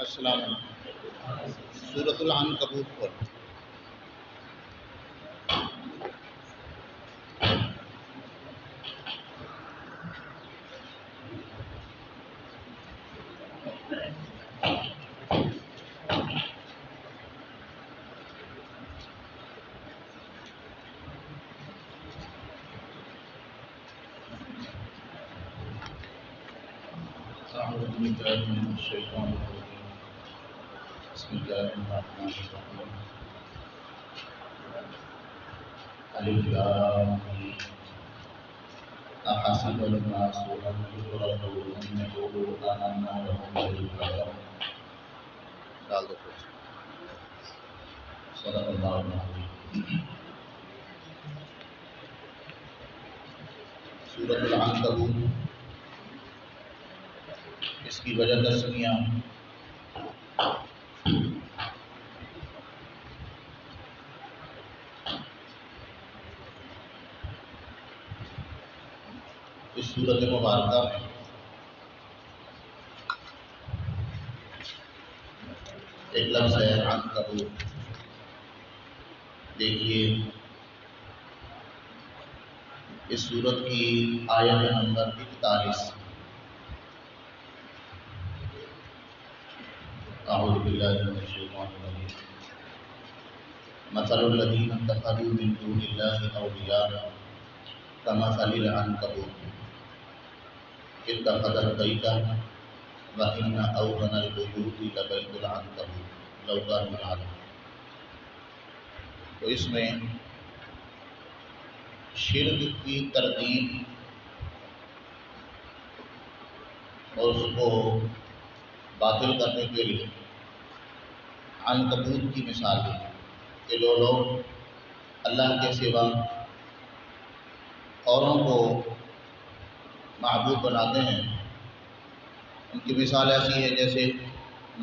السلام علیکم۔ سورۃ العنکبوت پر اعوذ باللہ من الشیطان الرجیم، بسم اللہ الرحمن الرحیم، الف لام میم، احسب الناس ان يتركوا ان يقولوا آمنا وهم لا يفتنون۔ ڈال دو کچھ۔ صدق اللہ العظیم۔ سورۃ العنکبوت، اس کی وجہ تسمیہ اس سورۃ مبارکہ میں ایک لفظ ہے عنکبوت۔ دیکھیے اس سورت کی آیت نمبر 41۔ اعوذ باللہ من الشیطان الرجیم، مثل الذین اتخذوا من دون اللہ اولیاء کمثل العنکبوت اتخذت بیتا وان اوطن البیوت لبیت العنکبوت لو کانوا یعلمون۔ تو اس میں شرک کی تردید اور اس کو باطل کرنے کے لیے عنکبوت کی مثال دی کہ جو لوگ اللہ کے سوا اوروں کو معبود بناتے ہیں، ان کی مثال ایسی ہے جیسے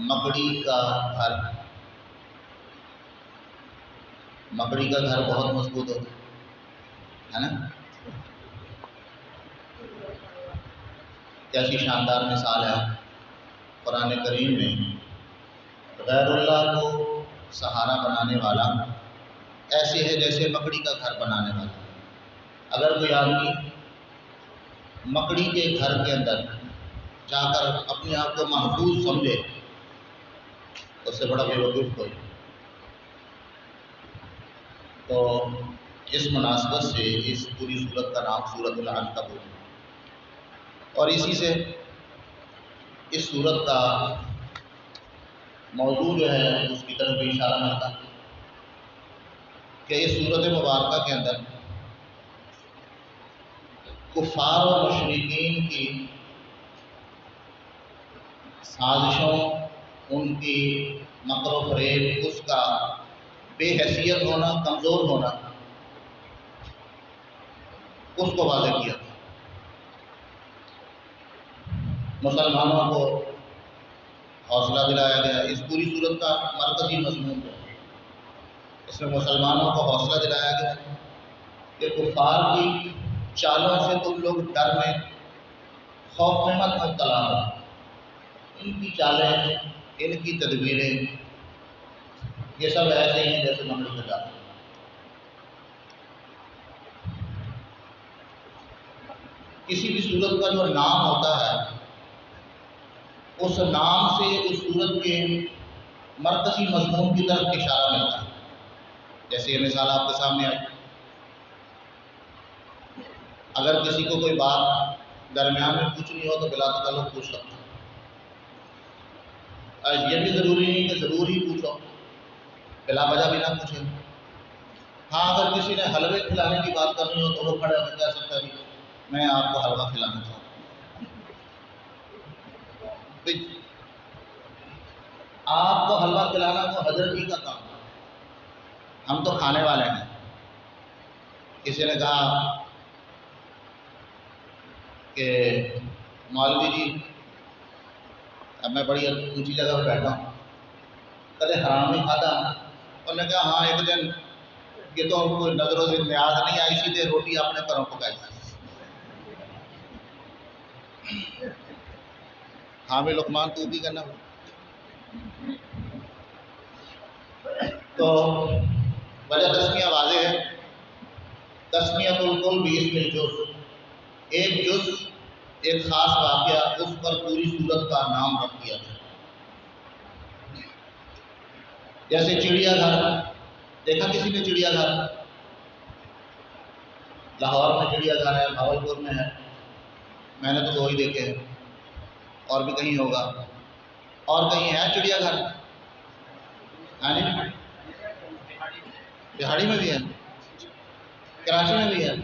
مکڑی کا گھر۔ مکڑی کا گھر بہت مضبوط ہوتا ہے نا؟ کیسی شاندار مثال ہے قرآن کریم میں۔ غیر اللہ کو سہارا بنانے والا ایسے ہے جیسے مکڑی کا گھر بنانے والا۔ اگر کوئی آدمی مکڑی کے گھر کے اندر جا کر اپنے آپ کو محفوظ سمجھے تو اس سے بڑا بے وقوف کوئی۔ تو اس مناسبت سے اس پوری سورت کا نام سورۃ العنکبوت، اور اسی سے اس سورت کا موضوع جو ہے اس کی طرف بھی اشارہ ملتا ہے کہ اس سورت مبارکہ کے اندر کفار و مشرکین کی سازشوں، ان کی مکر و فریب، اس کا بے حیثیت ہونا، کمزور ہونا، اس کو واضح کیا۔ مسلمانوں کو حوصلہ دلایا گیا۔ اس پوری صورت کا مرکزی مضمون ہے، اس میں مسلمانوں کو حوصلہ دلایا گیا کہ کفار کی چالوں سے تم لوگ ڈر میں، خوف میں مت مبتلا ہو۔ ان کی چالیں، ان کی تدبیریں، یہ سب ایسے ہی ہیں جیسے مکڑی کا جال۔ کسی بھی صورت کا جو نام ہوتا ہے اس نام سے اس صورت کے مرکزی مضمون کی طرف اشارہ ملتا ہے۔ جیسے یہ مثال آپ کے سامنے آئی، اگر کسی کو کوئی بات درمیان میں پوچھنی ہو تو بلا تعلق پوچھ سکتا ہے۔ یہ بھی ضروری نہیں کہ ضرور ہی پوچھو، بلا وجہ بھی نہ پوچھے۔ ہاں، اگر کسی نے حلوے کھلانے کی بات کرنی ہو تو وہ کھڑے ہو کے کہہ سکتا ہے میں آپ کو حلوہ کھلانا چاہتا ہوں۔ آپ کو حلوہ کھلانا تو حضرت جی کا کام ہے، ہم تو کھانے والے ہیں۔ کسی نے کہا کہ مولوی جی اب میں بڑی اونچی جگہ پہ بیٹھا ہوں، کدے حرام نہیں کھاتا؟ انہوں نے کہا ہاں، ایک دن یہ تو کوئی نظر و نیاز نہیں آئی، سیدھے روٹی اپنے گھروں پکائی۔ حامد لقمان تو بھی کرنا ہو۔ تو وجہ تسمیہ واضح ہے، تسمیۃ الکل باسم الجز، ایک جز ایک خاص واقعہ اس پر پوری صورت کا نام رکھ دیا جائے۔ جیسے چڑیا گھر، دیکھا کسی نے چڑیا گھر؟ لاہور میں چڑیا گھر ہے، بھاولپور میں ہے، میں نے تو دو ہی دیکھے ہیں، اور بھی کہیں ہوگا، اور کہیں ہے چڑیا گھر؟ ہاں جی، بہاڑی میں بھی ہے، کراچی میں بھی ہے۔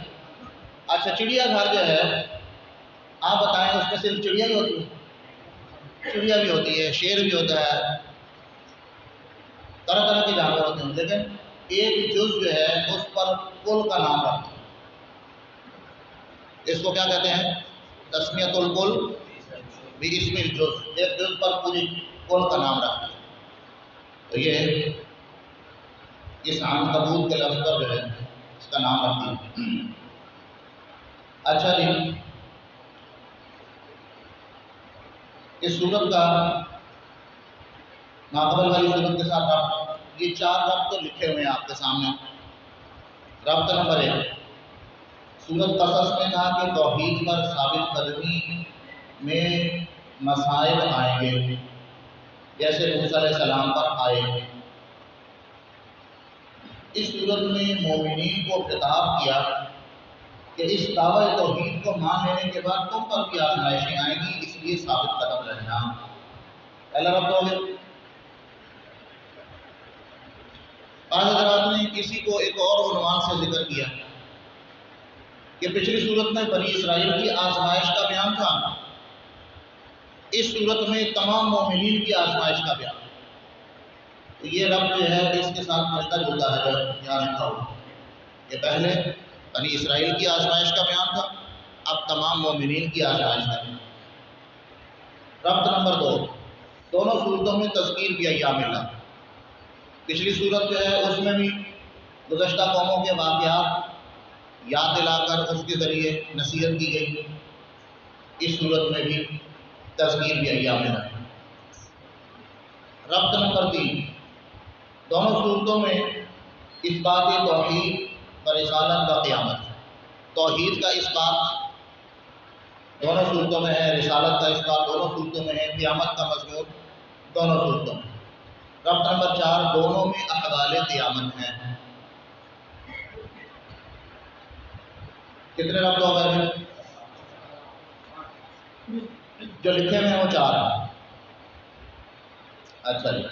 اچھا، چڑیا گھر جو ہے آپ بتائیں اس میں صرف چڑیا ہی ہوتی ہے؟ چڑیا بھی ہوتی ہے، شیر بھی ہوتا ہے، طرح طرح کے جانور ہوتے ہیں، لیکن ایک جز جو ہے اس پر کل کا نام رکھتے ہیں۔ اس کو کیا کہتے ہیں؟ تسمیۃ الکل باسم الجز، ایک جز پر پوری کل کا نام رکھتے ہیں۔ تو یہ اس عنکبوت کے لفظ پر جو ہے اس کا نام رکھ دیا۔ اچھا جی، اس صورت کا ماقبل والی صورت کے ساتھ ربط، یہ چار ربط تو لکھے ہوئے ہیں آپ کے سامنے۔ ربط نمبر 1، سورت قصص میں تھا کہ توحید پر ثابت قدمی میں مسائل آئیں گے، جیسے موسیٰ علیہ السلام پر آئے۔ اس صورت میں مومنین کو خطاب کیا کہ اس دعوی توحید کو مان لینے کے بعد تم پر بھی آزمائشیں آئیں گی، اس لیے ثابت قدم رہنا۔ پہلا ربط ہو گیا۔ بعض حضرات نے کسی کو ایک اور عنوان سے ذکر کیا کہ پچھلی صورت میں بنی اسرائیل کی آزمائش کا بیان تھا، اس صورت میں تمام مومنین کی آزمائش کا بیان۔ تو یہ ربط جو ہے اس کے ساتھ ملتا جلتا ہے جو یہاں لکھا ہوا کہ پہلے بنی اسرائیل کی آزمائش کا بیان تھا، اب تمام مومنین کی آزمائش کا بیان۔ ربط نمبر 2، دونوں صورتوں میں تذکیر بھی ایام اللہ۔ پچھلی صورت جو ہے اس میں بھی گزشتہ قوموں کے واقعات یاد دلا کر اس کے ذریعے نصیحت کی گئی، اس صورت میں بھی تذکیر بھی ایام اللہ۔ ربط نمبر 3، دونوں صورتوں میں اس بات توحید و رسالت و قیامت، توحید کا اس بات دونوں صورتوں میں ہے، رسالت کا اس بات دونوں صورتوں میں ہے، قیامت کا مضمون دونوں صورتوں میں۔ ربط نمبر 4، دونوں میں احوال قیامت ہیں۔ کتنے ربط ہو گئے؟ جو لکھے ہوئے ہیں وہ 4 ہیں۔ اچھا جی،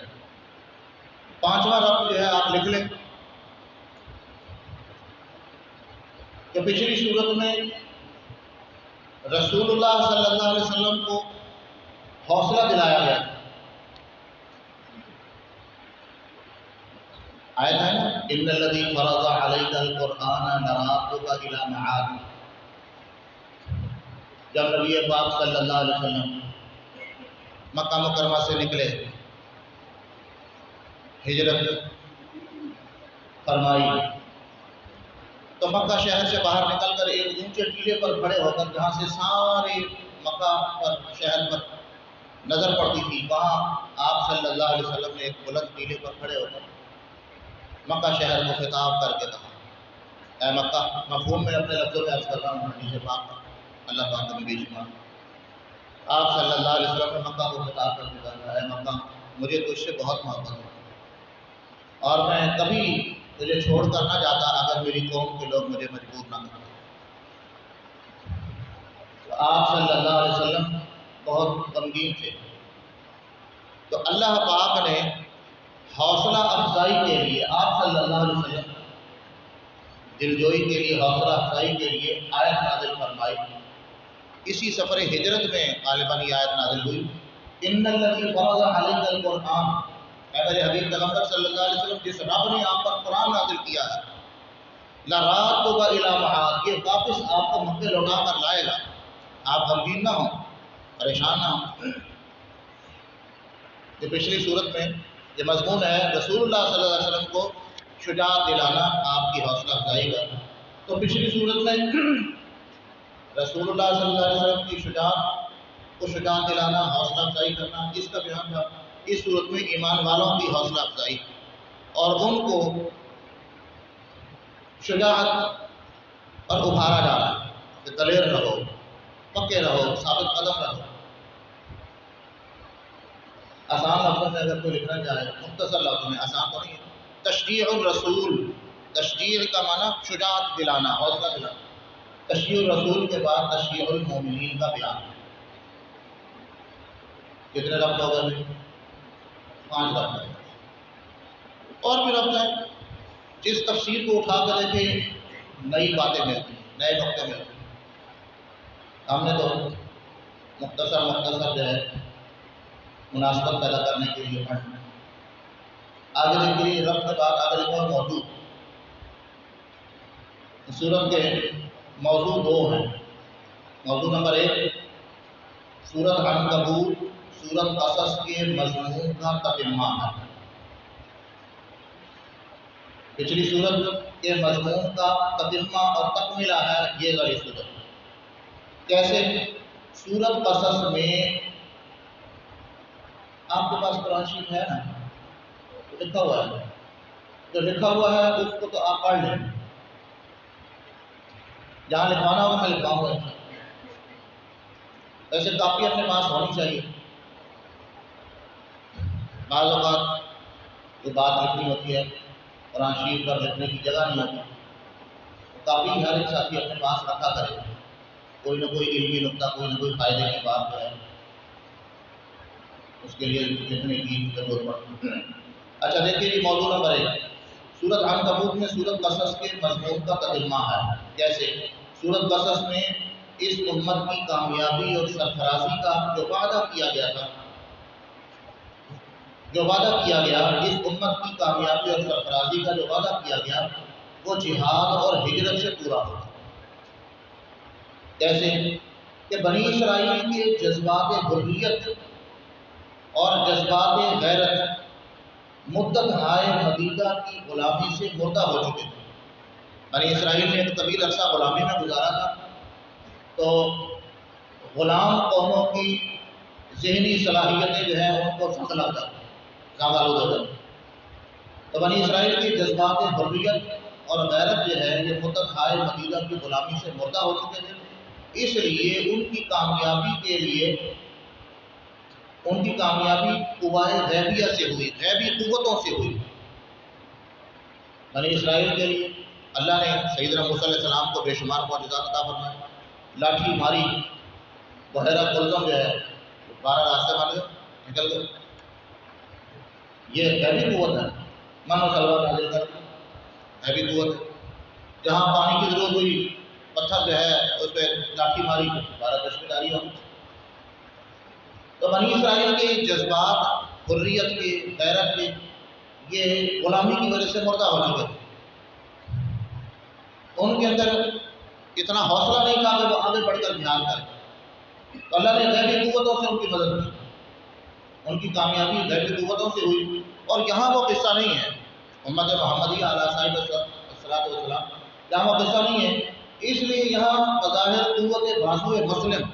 5واں ربط جو ہے آپ لکھ لیں کہ پچھلی صورت میں رسول اللہ صلی اللہ علیہ وسلم کو حوصلہ دلایا گیا، آیت ہے نا، ان الذی فرض علیک القرآن لرادک الی معاد۔ جب نبی پاک صلی اللہ علیہ وسلم مکہ مکرمہ سے نکلے، ہجرت فرمائی، تو مکہ شہر سے باہر نکل کر ایک اونچے ٹیلے پر کھڑے ہو کر جہاں سے سارے مکہ پر شہر پر نظر پڑتی تھی، وہاں آپ صلی اللہ علیہ وسلم نے ایک بلند ٹیلے پر کھڑے ہو کر مکہ شہر کو خطاب کر کے کہا، اے مکہ، مفہوم میں اپنے لفظوں میں عرض کر رہا ہوں، حدیث پاک اللہ پاک نے بے شمار آپ صلی اللہ علیہ وسلم نے مکہ کو خطاب کر کے کہا، اے مکہ، مجھے تجھ سے بہت محبت ہے اور میں کبھی تجھے چھوڑ کر نہ جاتا اگر میری قوم کے لوگ مجھے مجبور نہ کرتے۔ تو آپ صلی اللہ علیہ وسلم بہت غمگین تھے، تو اللہ پاک نے حوصلہ افزائی کے لیے آپ صلی اللہ علیہ وسلم دلجوئی کے لیے، حوصلہ افزائی کے لیے آیت نازل فرمائی۔ اسی سفر ہجرت میں غالباً یہ آیت نازل ہوئی، ان الذی فرض علیک القرآن، اے میرے حبیب پیغمبر صلی اللہ علیہ وسلم، جس رب نے آپ پر قرآن نازل کیا ہے، لرادک الی معاد، یہ واپس آپ کو مکے لوٹا کر لائے گا، آپ غمگین نہ ہوں، پریشان نہ ہوں۔ یہ پچھلی صورت میں یہ مضمون ہے رسول اللہ صلی اللہ علیہ وسلم کو شجاعت دلانا، آپ کی حوصلہ افزائی کا۔ تو پچھلی صورت میں رسول اللہ صلی اللہ علیہ وسلم کی شجاعت کو شجاعت دلانا، حوصلہ افزائی کرنا، اس کا بیان تھا۔ اس صورت میں ایمان والوں کی حوصلہ افزائی، اور ان کو شجاعت پر ابھارا جا رہا ہے کہ دلیر رہو، پکے رہو، ثابت قدم رہو۔ آسان لفظوں میں اگر کوئی لکھنا چاہے، مختصر لفظوں میں، آسان تو نہیں ہے، تشجیع الرسول، تشجیع کا معنی شجاعت دلانا، حوصلہ دلانا۔ تشجیع الرسول کے بعد تشجیع المومنین کا بیان ہے۔ کتنے لفظ ہو گئے؟ 5 لفظ ہے۔ اور بھی لفظ ہیں، جس تفسیر کو اٹھا کر دیکھیں نئی باتیں ملتی ہیں، نئے نقطے ملتے ہیں۔ ہم نے تو مختصر جو ہے مناسبت پیدا کرنے کے لیے پڑھنا۔ آگے دیکھیے رفع کے بعد آگے لکھا موضوع۔ سورت کے موضوع 2 ہیں۔ موضوع نمبر 1 سورت عنکبوت سورت قصص کے مضمون کا تتمہ ہے۔ پچھلی سورت کے مضمون کا تتمہ اور تکملہ ہے یہ والی سورت۔ کیسے؟ سورت قصص میں آپ کے پاس قرآن شریف ہے نا، لکھا ہوا ہے، جو لکھا ہوا ہے اس کو تو آپ پڑھ لیں، جہاں لکھوانا ہوگا میں لکھواؤں گا۔ ایسے کاپی اپنے پاس ہونی چاہیے۔ بعض اوقات جو بات لکھنی ہوتی ہے قرآن شریف پر لکھنے کی جگہ نہیں ہوتی، کاپی ہر ایک ساتھی اپنے پاس رکھا کرے، کوئی نہ کوئی علمی نقطہ، کوئی نہ کوئی فائدے کی بات جو ہے اس کے لیے لکھنے کی ضرورت پڑتی ہے۔ اچھا دیکھیے جی موضوع نمبر 1 سورت عنکبوت میں سورت قصص کے مضمون کا ترجمہ ہے۔ جیسے سورت قصص میں اس امت کی کامیابی اور سرفرازی کا جو وعدہ کیا گیا تھا، اس امت کی کامیابی اور سرفرازی کا جو وعدہ کیا گیا وہ جہاد اور ہجرت سے پورا ہوگا۔ جیسے کہ بنی اسرائیل کے جذبات حریت اور جذبات غیرت مدت ہائے مدیدہ کی غلامی سے مردہ ہو چکے تھے۔ بنی اسرائیل نے ایک طویل عرصہ غلامی میں گزارا تھا، تو غلام قوموں کی ذہنی صلاحیتیں جو ہیں ان کو زنگ لگ جاتی، زنگ آلود ہو جاتی۔ تو بنی اسرائیل کی جذبات حریت اور غیرت جو ہے یہ مدت ہائے مدیدہ کی غلامی سے مردہ ہو چکے تھے، اس لیے ان کی کامیابی کے لیے ان کی کامیابی قوائے غیبیہ سے ہوئی، غیبی قوتوں سے ہوئی۔ بنی اسرائیل کے لیے اللہ نے سیدنا موسیٰ علیہ السلام کو بے شمار معجزات عطا فرمائے، لاٹھی ماری، بحیرہ قلزم جو ہے 12 راستے والے نکل گئے، یہ غیبی قوت ہے۔ من و سلوہ نازل کر غیبی قوت ہے۔ جہاں پانی کی ضرورت ہوئی پتھر جو ہے اس پہ لاٹھی ماری، 12 چشمے جاری ہوں۔ تو بنی اسرائیل کے جذبات حریت کے، غیرت کے، یہ غلامی کی وجہ سے مردہ ہو چکے تھے۔ ان کے اندر اتنا حوصلہ نہیں تھا کہ وہ آگے بڑھ کر جہاد کریں، تو اللہ نے غیبی قوتوں سے ان کی مدد کی، ان کی کامیابی غیبی قوتوں سے ہوئی۔ اور یہاں وہ قصہ نہیں ہے امت محمدیہ علیہ صاحب الصلاۃ والسلام، یہاں وہ قصہ نہیں ہے، اس لیے یہاں بظاہر قوت بازو مسلم،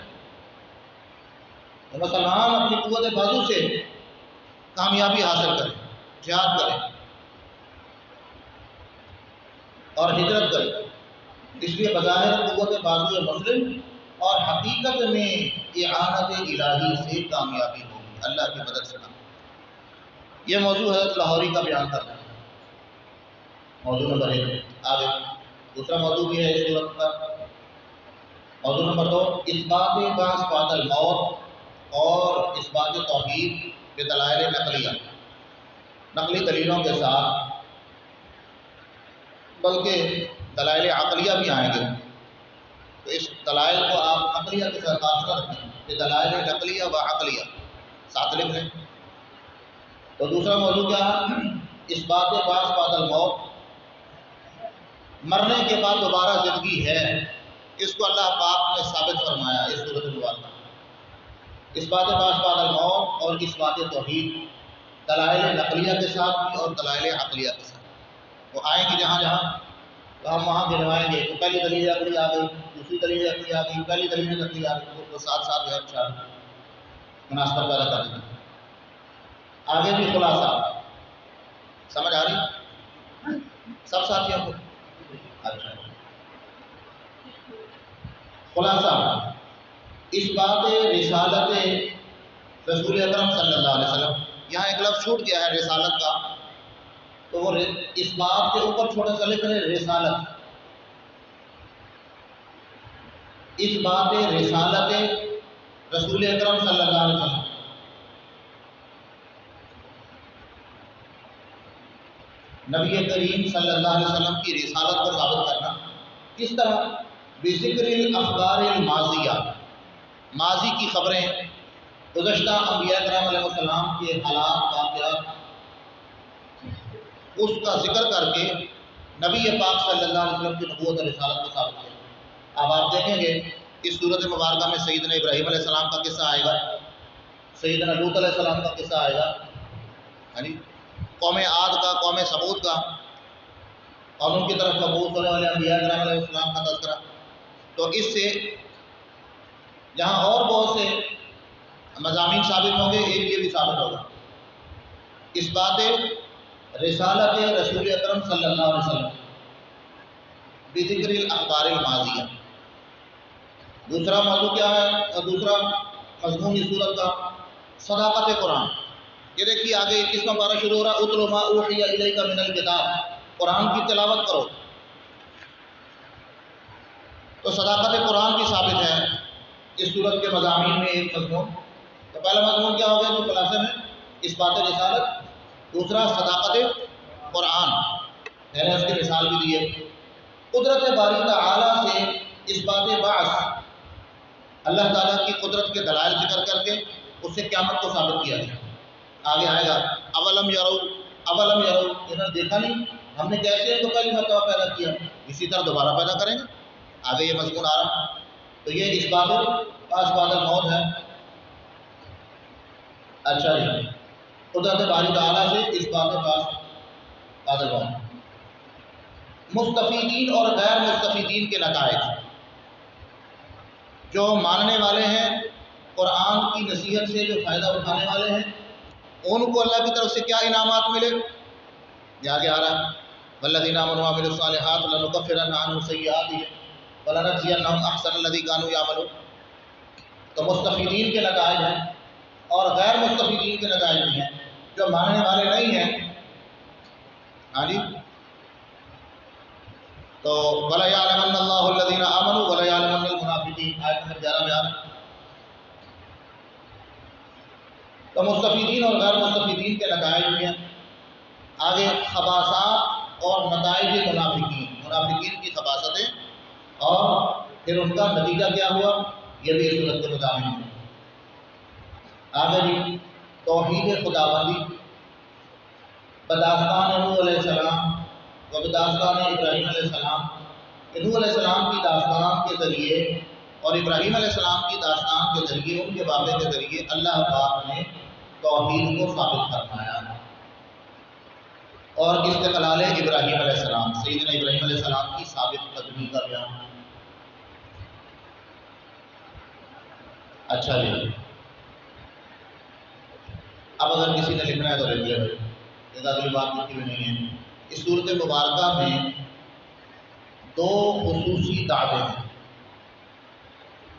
مسلمان اپنی قوت بازو سے کامیابی حاصل کریں، جہاد کریں اور ہجرت کریں، اس لیے بظاہر قوت بازو مسلم اور حقیقت میں اعانت الہی سے کامیابی ہوگی، اللہ کی مدد سے۔ یہ موضوع حضرت لاہوری کا بیان کرنا ہے، موضوع نمبر 1۔ آگے دوسرا موضوع بھی ہے اس صورت کا، موضوع نمبر 2 اثبات بعث بعد الموت اور اثبات توحید کے دلائل نقلیہ، نقلی دلیلوں کے ساتھ، بلکہ دلائل عقلیہ بھی آئیں گے، تو اس دلائل کو آپ عقلیہ کے ساتھ فاصلہ رکھیں کہ دلائل نقلیہ و عقلیہ ساتھ لکھ لیں۔ تو دوسرا موضوع کیا ہے؟ اثبات بعث بعد الموت، مرنے کے بعد دوبارہ زندگی ہے، اس کو اللہ پاک نے ثابت فرمایا اس سورۃ المبارکہ۔ اثبات بعث بعد الموت اور اثبات توحید دلائل نقلیہ کے ساتھ بھی اور دلائل عقلیہ کے ساتھ، وہ آئیں گے جہاں جہاں تو ہم وہاں گنوائیں گے، تو پہلی دلیل عقلی آ گئی، دوسری دلیل عقلی آ گئی، پہلی دلیل عقلی آ گئی، تو ساتھ ساتھ جو ہے انشاءاللہ مناسبت پیدا کر دیں گے۔ آگے بھی خلاصہ سمجھ آ رہی سب ساتھیوں کو؟ اچھا، خلاصہ اس بات رسالت رسول اکرم صلی اللہ علیہ وسلم، یہاں ایک لفظ چھوٹ گیا ہے رسالت کا، تو وہ اس بات کے اوپر چھوٹا سا لکھ لیں رسالت، اس بات رسالت رسول اکرم صلی اللہ علیہ وسلم، نبی کریم صلی اللہ علیہ وسلم کی رسالت کو ثابت کرنا کس طرح؟ بذکر الاخبار الماضیہ، ماضی کی خبریں، گزشتہ انبیاء کرام علیہ السلام کے حالات واقعات، اس کا ذکر کر کے نبی پاک صلی اللہ علیہ وسلم کی نبوت اور رسالت کو ثابت کیا۔ اب آپ دیکھیں گے اس صورت مبارکہ میں سیدنا ابراہیم علیہ السلام کا قصہ آئے گا، سیدنا لوط علیہ السلام کا قصہ آئے گا، قوم عاد کا، قوم ثمود کا، اور ان کی طرف مبعوث ہونے والے انبیاء کرام علیہ السلام کا تذکرہ۔ تو اس سے جہاں اور بہت سے مضامین ثابت ہوں گے، ایک یہ بھی ثابت ہوگا، اس بات رسالت رسول اکرم صلی اللہ علیہ وسلم بذکر الاخبار الماضیہ۔ دوسرا موضوع کیا ہے؟ دوسرا مضمون اس صورت کا صداقت قرآن۔ یہ دیکھیے آگے 21واں پارہ شروع ہو رہا ہے، اتل ما اوحی الیک من الکتاب، قرآن کی تلاوت کرو۔ تو صداقت قرآن بھی ثابت ہے اس صورت کے مضامین میں ایک مضمون۔ تو پہلا مضمون کیا ہو گیا جو خلاصے میں؟ اس بات رسالت، دوسرا صداقت قرآن، میں نے اس کی مثال بھی دی ہے۔ قدرت باری تعالیٰ سے اس بات بعث، اللہ تعالیٰ کی قدرت کے دلائل ذکر کر کے اس سے قیامت کو ثابت کیا گیا۔ آگے آئے گا اولم یرو، اولم یرو، انہوں نے دیکھا نہیں ہم نے کیسے ان کو پہلی مرتبہ پیدا کیا، اسی طرح دوبارہ پیدا کریں گے۔ آگے یہ مضمون آ رہا، تو یہ اس بات پاس بعد الموت ہے۔ اچھا جی، قدرت باری تعالیٰ سے اس بات پاس بعد الموت، مستفیدین اور غیر مستفیدین کے نتائج۔ جو ماننے والے ہیں قرآن کی نصیحت سے، جو فائدہ اٹھانے والے ہیں، ان کو اللہ کی طرف سے کیا انعامات ملے؟ یہ آگے آ رہا ہے، والذین آمنوا وعملوا الصالحات لنکفرن عنہم سیئاتہم ولنجزینہم احسن الذی کانوا یعملون۔ تو مستفیدین کے نتائج ہیں اور غیر مستفیدین کے نتائج بھی ہیں۔ جو ماننے والے نہیں ہیں، ہاں جی، تو وَلَيَعْلَمَنَّ اللَّهُ الَّذِينَ آمَنُوا وَلَيَعْلَمَنَّ الْمُنَافِقِينَ، آیت نمبر 11 میں آ رہا ہے۔ تو مستفیدین اور غیر مستفیدین کے نتائج بھی ہیں۔ آگے خباثات اور نتائج منافقین، منافقین کی خباثتیں اور پھر ان کا نتیجہ کیا ہوا، یہ بھی اس صورت کے مضامین ہیں۔ آگے جی، توحید خداوندی بداستان نوح علیہ السلام و بداستان ابراہیم علیہ السلام، کہ نوح علیہ السلام کی داستان کے ذریعے اور ابراہیم علیہ السلام کی داستان کے ذریعے، ان کے واقعے کے ذریعے اللہ پاک نے توحید کو ثابت فرمایا اور استقلال ابراہیم علیہ السلام، سیدنا ابراہیم علیہ السلام کی ثابت قدمی کا بیان۔ اچھا جی، اب اگر کسی نے لکھنا ہے تو لکھ لے بھائی، یہ اگلی بات لکھی ہوئی نہیں ہے۔ اس صورت مبارکہ میں دو خصوصی دعوے ہیں،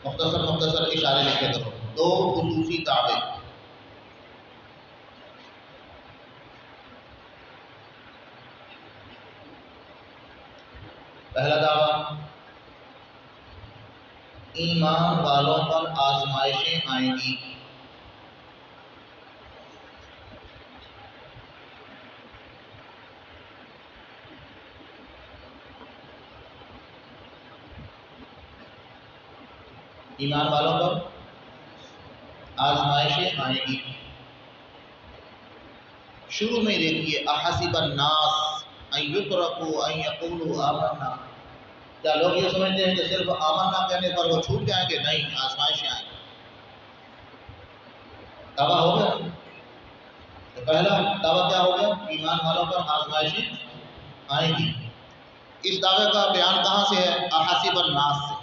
مختصر مختصر اشارے لکھے کرو، دو خصوصی دعوے۔ پہلا دعویٰ، ایمان والوں پر آزمائشیں آئیں گی۔ ایمان والوں پر آزمائشیں آئیں گی۔ شروع میں دیکھیے، احسب الناس ان یترکوا ان یقولوا آمنا، کیا لوگ یہ سمجھتے ہیں کہ صرف آمنا کہنے پر وہ چھوٹ جائیں گے؟ نہیں، آزمائشیں آئیں گی۔ دعویٰ ہو گیا، تو پہلا دعویٰ کیا ہو گیا؟ ایمان والوں پر آزمائشیں آئیں گی۔ اس دعوے کا بیان کہاں سے ہے؟ احسب الناس سے،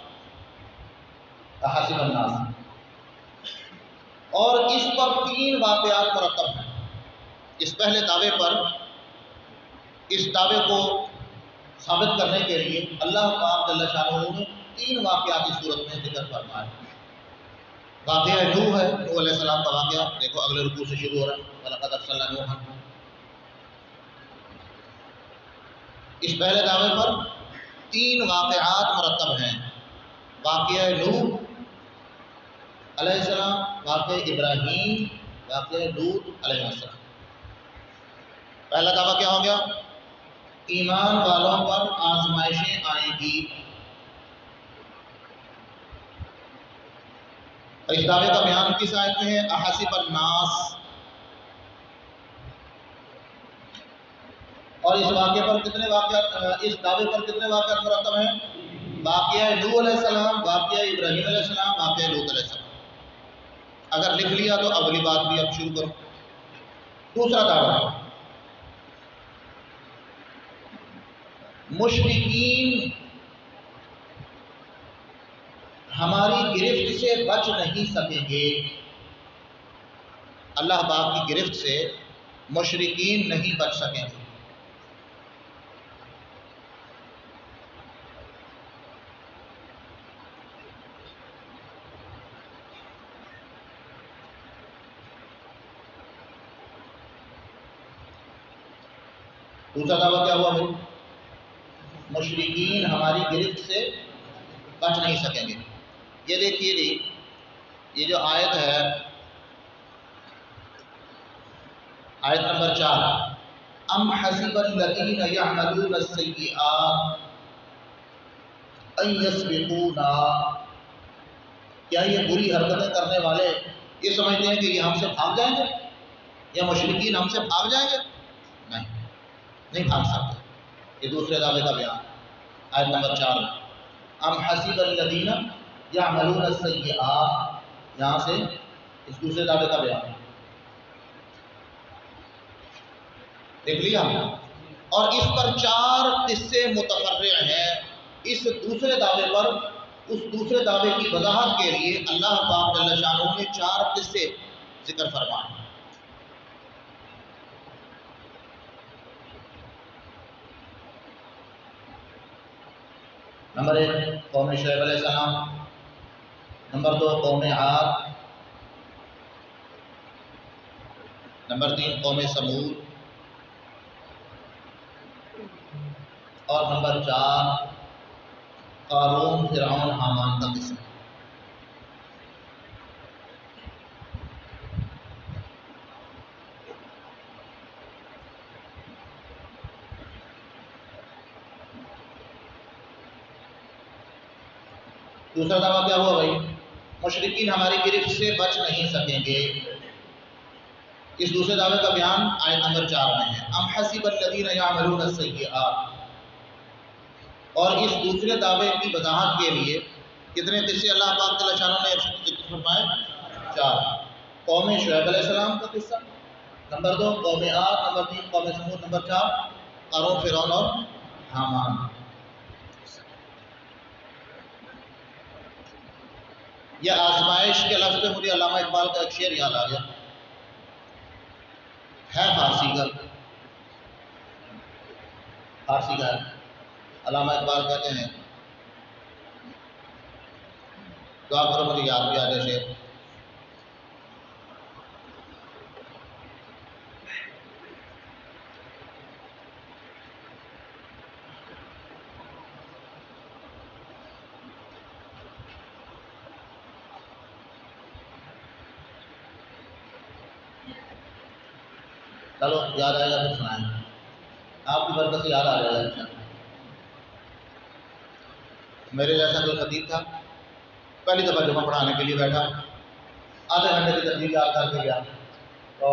احسب الناس، اور اس پر تین واقعات مرتب ہیں۔ اس پہلے دعوے پر اس دعوے کو ثابت کرنے کے لیے اللہ پاک جل شانہ نے 3 واقعات کی صورت میں ذکر فرمایا۔ واقعہ نوح ہے، نوح علیہ السلام کا واقعہ دیکھو اگلے رکوع سے شروع ہو رہا ہے، وَلَقَدْ أَرْسَلْنَا نُوحًا۔ اس پہلے دعوے پر 3 واقعات مرتب ہیں، واقعہ نوح علیہ السلام، واقعہ ابراہیم، واقعہ لوط علیہ السلام۔ پہلا دعویٰ کیا ہو گیا؟ ایمان والوں پر آزمائشیں آئیں گی۔ اس دعوے کا بیان کس آیت میں ہے؟ احسب الناس۔ اور اس واقعے پر کتنے واقعات، اس دعوے پر کتنے واقعات مرتب ہیں؟ واقعہ نوح علیہ السلام، واقعہ ابراہیم علیہ السلام، واقعہ لوط علیہ السلام۔ اگر لکھ لیا تو اگلی بات بھی اب شروع کرو۔ دوسرا دعویٰ، مشرکین ہماری گرفت سے بچ نہیں سکیں گے۔ اللہ پاک کی گرفت سے مشرکین نہیں بچ سکیں گے۔ دوسرا دعویٰ کیا ہوا بھائی؟ مشرکین ہماری گرفت سے بچ نہیں سکیں گے۔ یہ دیکھیے جی، یہ جو آیت ہے، آیت نمبر 4، ام حسب الذین یعملون السیئات ان یسبقونا، کیا یہ بری حرکتیں کرنے والے یہ سمجھتے ہیں کہ یہ ہم سے بھاگ جائیں گے، یا مشرکین ہم سے بھاگ جائیں گے؟ نہیں بھاگ سکتے۔ یہ دوسرے دعوے کا بیان، آیت نمبر 4، ام حسب الذین یعملون السیئات، یہاں سے اس دوسرے دعوے کا بیان دیکھ لیا۔ اور اس پر 4 قصے متفرع ہیں۔ اس دوسرے دعوے پر، اس دوسرے دعوے کی وضاحت کے لیے اللہ پاک جل شانہ نے 4 قصے ذکر فرمائے۔ نمبر 1 قوم شعیب علیہ السلام، نمبر 2 قوم عاد، نمبر 3 قوم سمود، اور نمبر 4 قارون فرعون حامان کا قصہ۔ دوسرا دعویٰ کیا ہوا بھائی؟ مشرکین ہماری گرفت سے بچ نہیں سکیں گے۔ اس دوسرے دعوے کا بیان آیت نمبر 4 میں ہے، ام حسب الذین یعملون السیئات۔ اور اس دوسرے دعوے کی وضاحت کے لیے کتنے قصے اللہ پاک جل شانہ نے ذکر فرمائے؟ 4۔ قوم شعیب علیہ السلام کا قصہ، نمبر 2 قوم عاد، نمبر 3 قوم سمود، نمبر 4 قارون فرعون اور حامان۔ یہ آزمائش کے لفظ پہ مجھے علامہ اقبال کا ایک شعر یاد آ گیا، ہے فارسی کا، فارسی کا ہے۔ علامہ اقبال کہتے ہیں، دعا کرو مجھے یاد بھی آ جائے شعر۔ چلو یاد آئے گا پھر سنائیں، آپ کی برکت سے یاد آ جائے گا۔ میرے جیسا کوئی خطیب تھا، پہلی دفعہ جمعہ پڑھانے کے لیے بیٹھا، آدھے گھنٹے کی تقریر یاد کر کے گیا، تو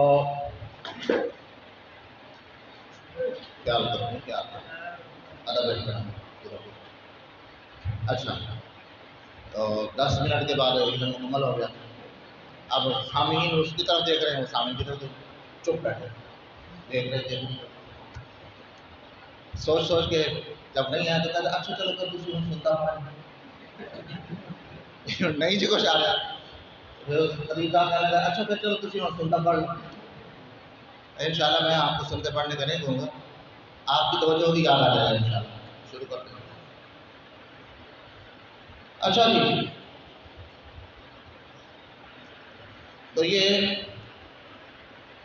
کیا آدھا بیٹھ اچھا، تو 10 منٹ کے بعد مکمل ہو گیا۔ اب سامعین اس کی طرف دیکھ رہے ہیں، سامعین کی طرف چپ بیٹھے دیکھ رہے تھے، سوچ کے جب نہیں آیا تو کہتے اچھا چلو کر دوسری ہم سنتا ہوں، نہیں جی کچھ آ گیا، پھر اس طریقہ کہنے لگا اچھا پھر چلو دوسری ہم سنتا پڑھ، انشاءاللہ میں آپ کو سنتے پڑھنے کا نہیں کہوں گا، آپ کی توجہ ہوگی، یاد آ جائے گا انشاءاللہ۔ شروع کرتے ہیں۔ اچھا جی، تو یہ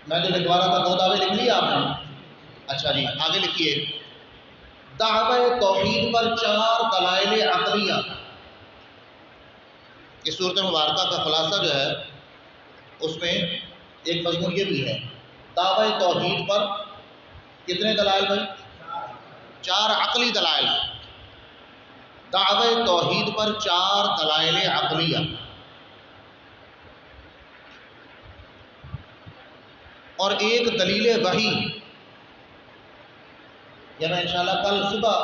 میں جو لکھوا رہا تھا 2 دعوے لکھ لیے آپ نے؟ اچھا جی، آگے لکھیے، دعوی توحید پر 4 دلائل عقلیہ۔ اس صورت مبارکہ کا خلاصہ جو ہے اس میں ایک مضمون یہ بھی ہے، دعوی توحید پر کتنے دلائل بھائی؟ 4 عقلی دلائل۔ دعوی توحید پر 4 دلائل عقلیہ، اور ایک دلیل وحی۔ یہ میں انشاءاللہ کل صبح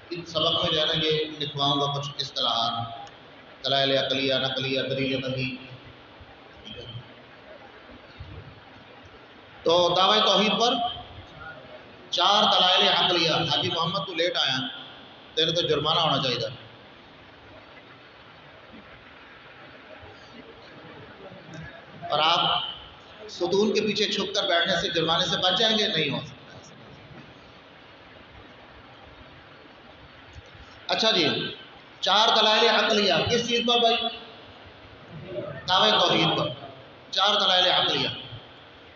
اس سبق میں جو ہے نا یہ لکھواؤں گا کچھ اصطلاحات، دلائل عقلیہ، نقلیہ، دلیل وحی۔ تو دعوی توحید پر 4 دلائل عقلیہ۔ حاجی محمد تو لیٹ آیا، تیرے تو جرمانہ ہونا چاہیے تھا۔ اور آپ ستون کے پیچھے چھپ کر بیٹھنے سے جرمانے سے بچ جائیں گے؟ نہیں ہو سکتا۔ اچھا جی، 4 دلائل عقلیہ کس چیز پر بھائی؟ دعوی توحید پر 4 دلائل عقلیہ۔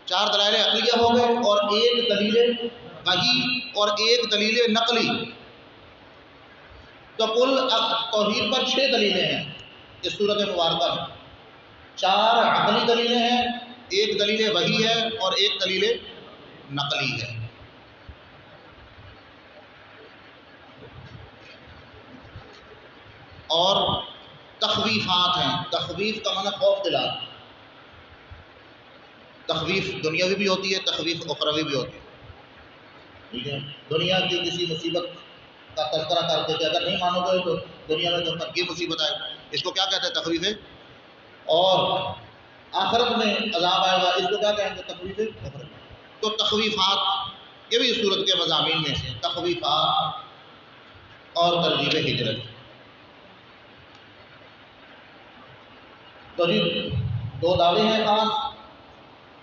4 دلائل عقلیہ ہو گئے، اور ایک دلیل وحی اور ایک دلیل نقلی۔ تو کل توحید پر 6 دلیلیں ہیں اس صورت مبارکہ میں۔ 4 عقلی دلیلیں ہیں، ایک دلیل وحی ہے اور ایک دلیل نقلی ہے۔ اور تخویفات ہیں۔ تخویف کا معنی خوف دلانا۔ تخویف دنیاوی بھی ہوتی ہے، تخویف اخروی بھی ہوتی ہے۔ ٹھیک ہے، دنیا کی کسی مصیبت کا تذکرہ کر کے کہ اگر نہیں مانو گے تو دنیا میں تم پر یہ مصیبت آئے، اس کو کیا کہتے ہیں؟ تخویف ہے۔ اور آخرت میں عذاب آئے گا، اس کو کیا کہیں گے؟ تخویف اخروی۔ تو تخویفات یہ بھی اس صورت کے مضامین میں سے، تخویفات اور ترغیب ہجرت۔ تو جی 2 دعوے ہیں خاص،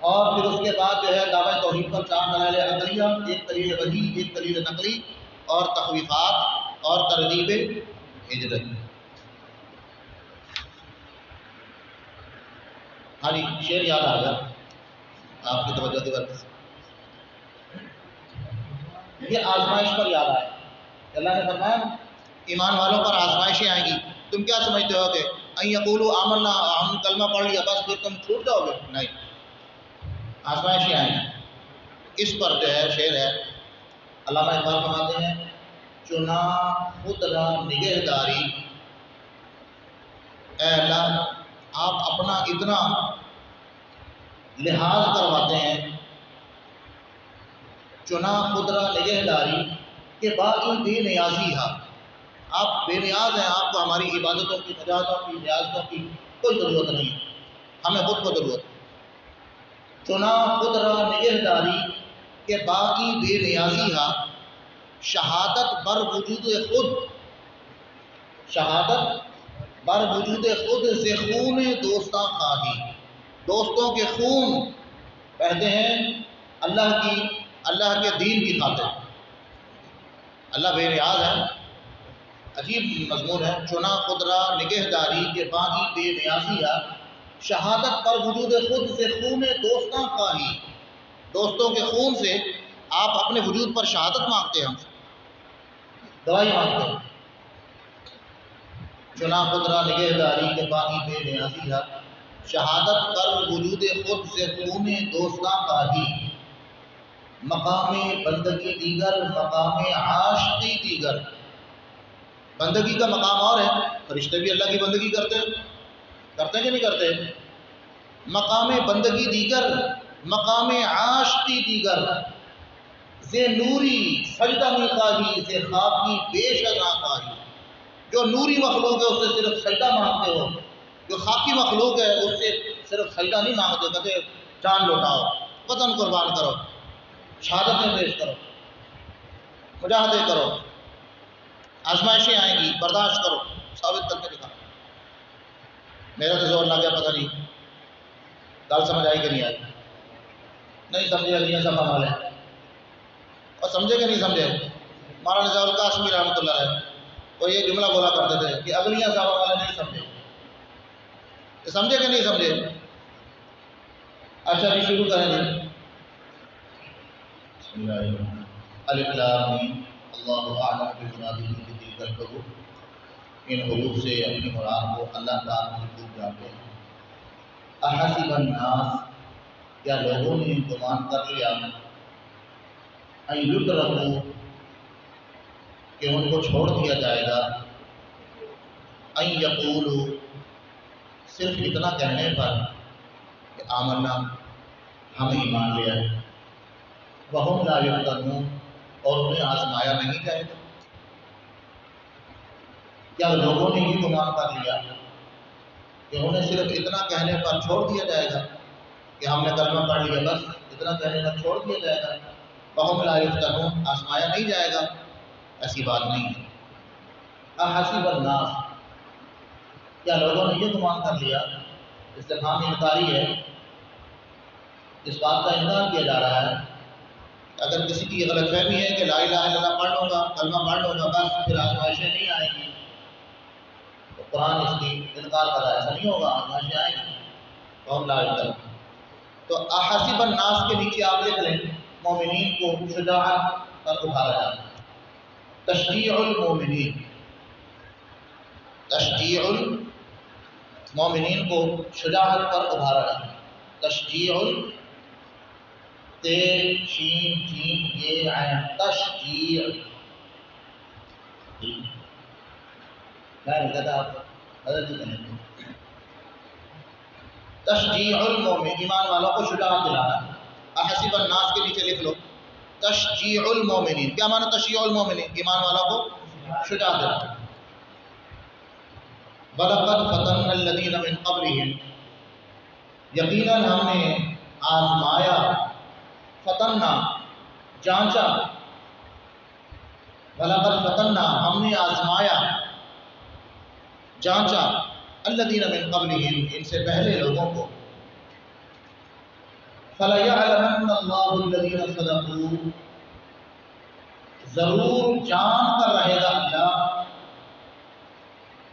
اور پھر اس کے بعد جو ہے دعوی توحید پر 4 دلائل عقلیہ، ایک دلیل وحی، ایک دلیل نقلی، اور تخویفات اور ترغیب ہجرت۔ ہاں جی، شعر یاد آ گیا آپ کی توجہ کی وجہ سے۔ یہ آزمائش پر یاد آئے، اللہ نے فرمایا ایمان والوں پر آزمائشیں آئیں گی۔ تم کیا سمجھتے ہو کہ ان یقولوا آمنا، ہم کلمہ پڑھ لیا بس پھر تم چھوٹ جاؤ گے؟ نہیں، آزمائشیں آئیں گی۔ اس پر جو ہے شعر ہے، علامہ اقبال فرماتے ہیں، چنا خود را نگہداری، اے اللہ آپ اپنا اتنا لحاظ کرواتے ہیں، چنا خود را نگہداری کہ باقی بے نیازی ہے۔ آپ بے نیاز ہیں، آپ کو ہماری عبادتوں کی، نجاتوں کی، نیازوں کی کوئی ضرورت نہیں، ہمیں خود کو ضرورت ہے۔ چنا خود را نگہداری کہ باقی بے نیازی ہے، شہادت بر وجود خود، شہادت بر وجود خود سے خون دوستاں خواہی۔ دوستوں کے خون بہتے ہیں اللہ کے دین کی خاطر۔ اللہ بے نیاز ہے، عجیب مضمون ہے۔ چنا خود را نگہداری کے باقی بے نیازی ہے، شہادت پر وجود خود سے خون دوستاں خواہی۔ دوستوں کے خون سے آپ اپنے وجود پر شہادت مانگتے ہیں، ہم سے گواہی مانگتے ہیں۔ چنا خود را نگہداری کے باقی بے نیازی ہے، شہادت پر وجود خود سے خون دوستاں خواہی۔ مقام بندگی دیگر، مقام عاشقی دیگر۔ بندگی کا مقام اور ہے، فرشتے بھی اللہ کی بندگی کرتے ہیں کہ نہیں کرتے؟ مقام بندگی دیگر، مقام عاشقی دیگر، زے نوری سجدہ می خواہی، زے خاکی بیش ازاں خواہی۔ جو نوری مخلوق ہے اس سے صرف سجدہ مانگتے ہو، جو خاکی مخلوق ہے اس سے صرف سجدہ نہیں مانگتے، کہتے جان لوٹاؤ، وطن قربان کرو، شہادتیں پیش کرو، مجاہدے کرو، آزمائشیں آئیں گی، برداشت کرو، ثابت کر کے دکھاؤ۔ میرا تو زور لگ گیا، پتہ نہیں گل سمجھ آئی کہ نہیں آئی؟ نہیں سمجھے اگلی سفا والے اور سمجھے کہ نہیں سمجھے؟ مولانا ضیاء القاسمی رحمۃ اللہ علیہ وہ یہ جملہ بولا کرتے تھے کہ اگلیاں صحابہ والے نہیں سمجھے. سمجھے کہ نہیں سمجھے؟ اچھا جی شروع کریں جی. بسم اللہ الرحمن الرحیم. الف لام میم اللہ اعلم بمرادہ بتلک الحروف. ان حروف سے اپنی مراد کو اللہ تعالیٰ خوب جانتے ہیں. احسب الناس کیا لوگوں نے گمان کر لیا ان یترکوا کہ ان کو چھوڑ دیا جائے گا ان یقولوا صرف اتنا کہنے پر کہ آمنا ہم ایمان لے آئے وہم لا یفتنون اور انہیں آزمایا نہیں جائے گا. کیا لوگوں نے یہ گمان کر لیا کہ انہیں صرف اتنا کہنے پر چھوڑ دیا جائے گا کہ ہم نے کلمہ پڑھ لیا بس اتنا کہنے پر چھوڑ دیا جائے گا وہم لا یفتنون آزمایا نہیں جائے گا؟ ایسی بات نہیں ہے. احسب الناس کیا لوگوں نے یہ گمان کر لیا استفہام انکاری ہے. اس بات کا انکار کیا جا رہا ہے اگر کسی کی غلط فہمی ہے کہ لا الہ الا اللہ پڑھ لوں گا کلمہ پڑھ لوں گا بس پھر آزمائشیں نہیں آئیں گی تو قرآن اس کی انکار کر رہا ہے. ایسا نہیں ہوگا آزمائشیں آئیں گی وہم لا یفتنون. تو احسب الناس کے نیچے آپ لکھ لیں مومنین کو شجاعت پر ابھارا جاتا ہے. تشجیع المومنین تشجیع المومنین کو شجاعت پر ابھارا جاتا ہے. تشجیع تے شین جیم یہ عین تشجیع میں نہیں کہتا آپ حضرت جی کہنے تشجیع المومن ایمان والوں کو شجاعت دلانا. احسب الناس کے نیچے لکھ لو تشجیع المومنین. کیا معنی تشجیع المومنین؟ ایمان والوں کو شجاعت دلانا. وَلَقَدْ فَتَنَّا الَّذِينَ مِن قَبْلِهِمْ یقیناً ہم نے آزمایا فتنہ جانچا. وَلَقَدْ فَتَنَّا ہم نے آزمایا جانچا الَّذِينَ مِن قَبْلِهِمْ ان سے پہلے لوگوں کو. فَلَيَعْلَمَنَّ اللَّهُ الَّذِينَ صَدَقُوا ضرور جان کر رہے گا اللہ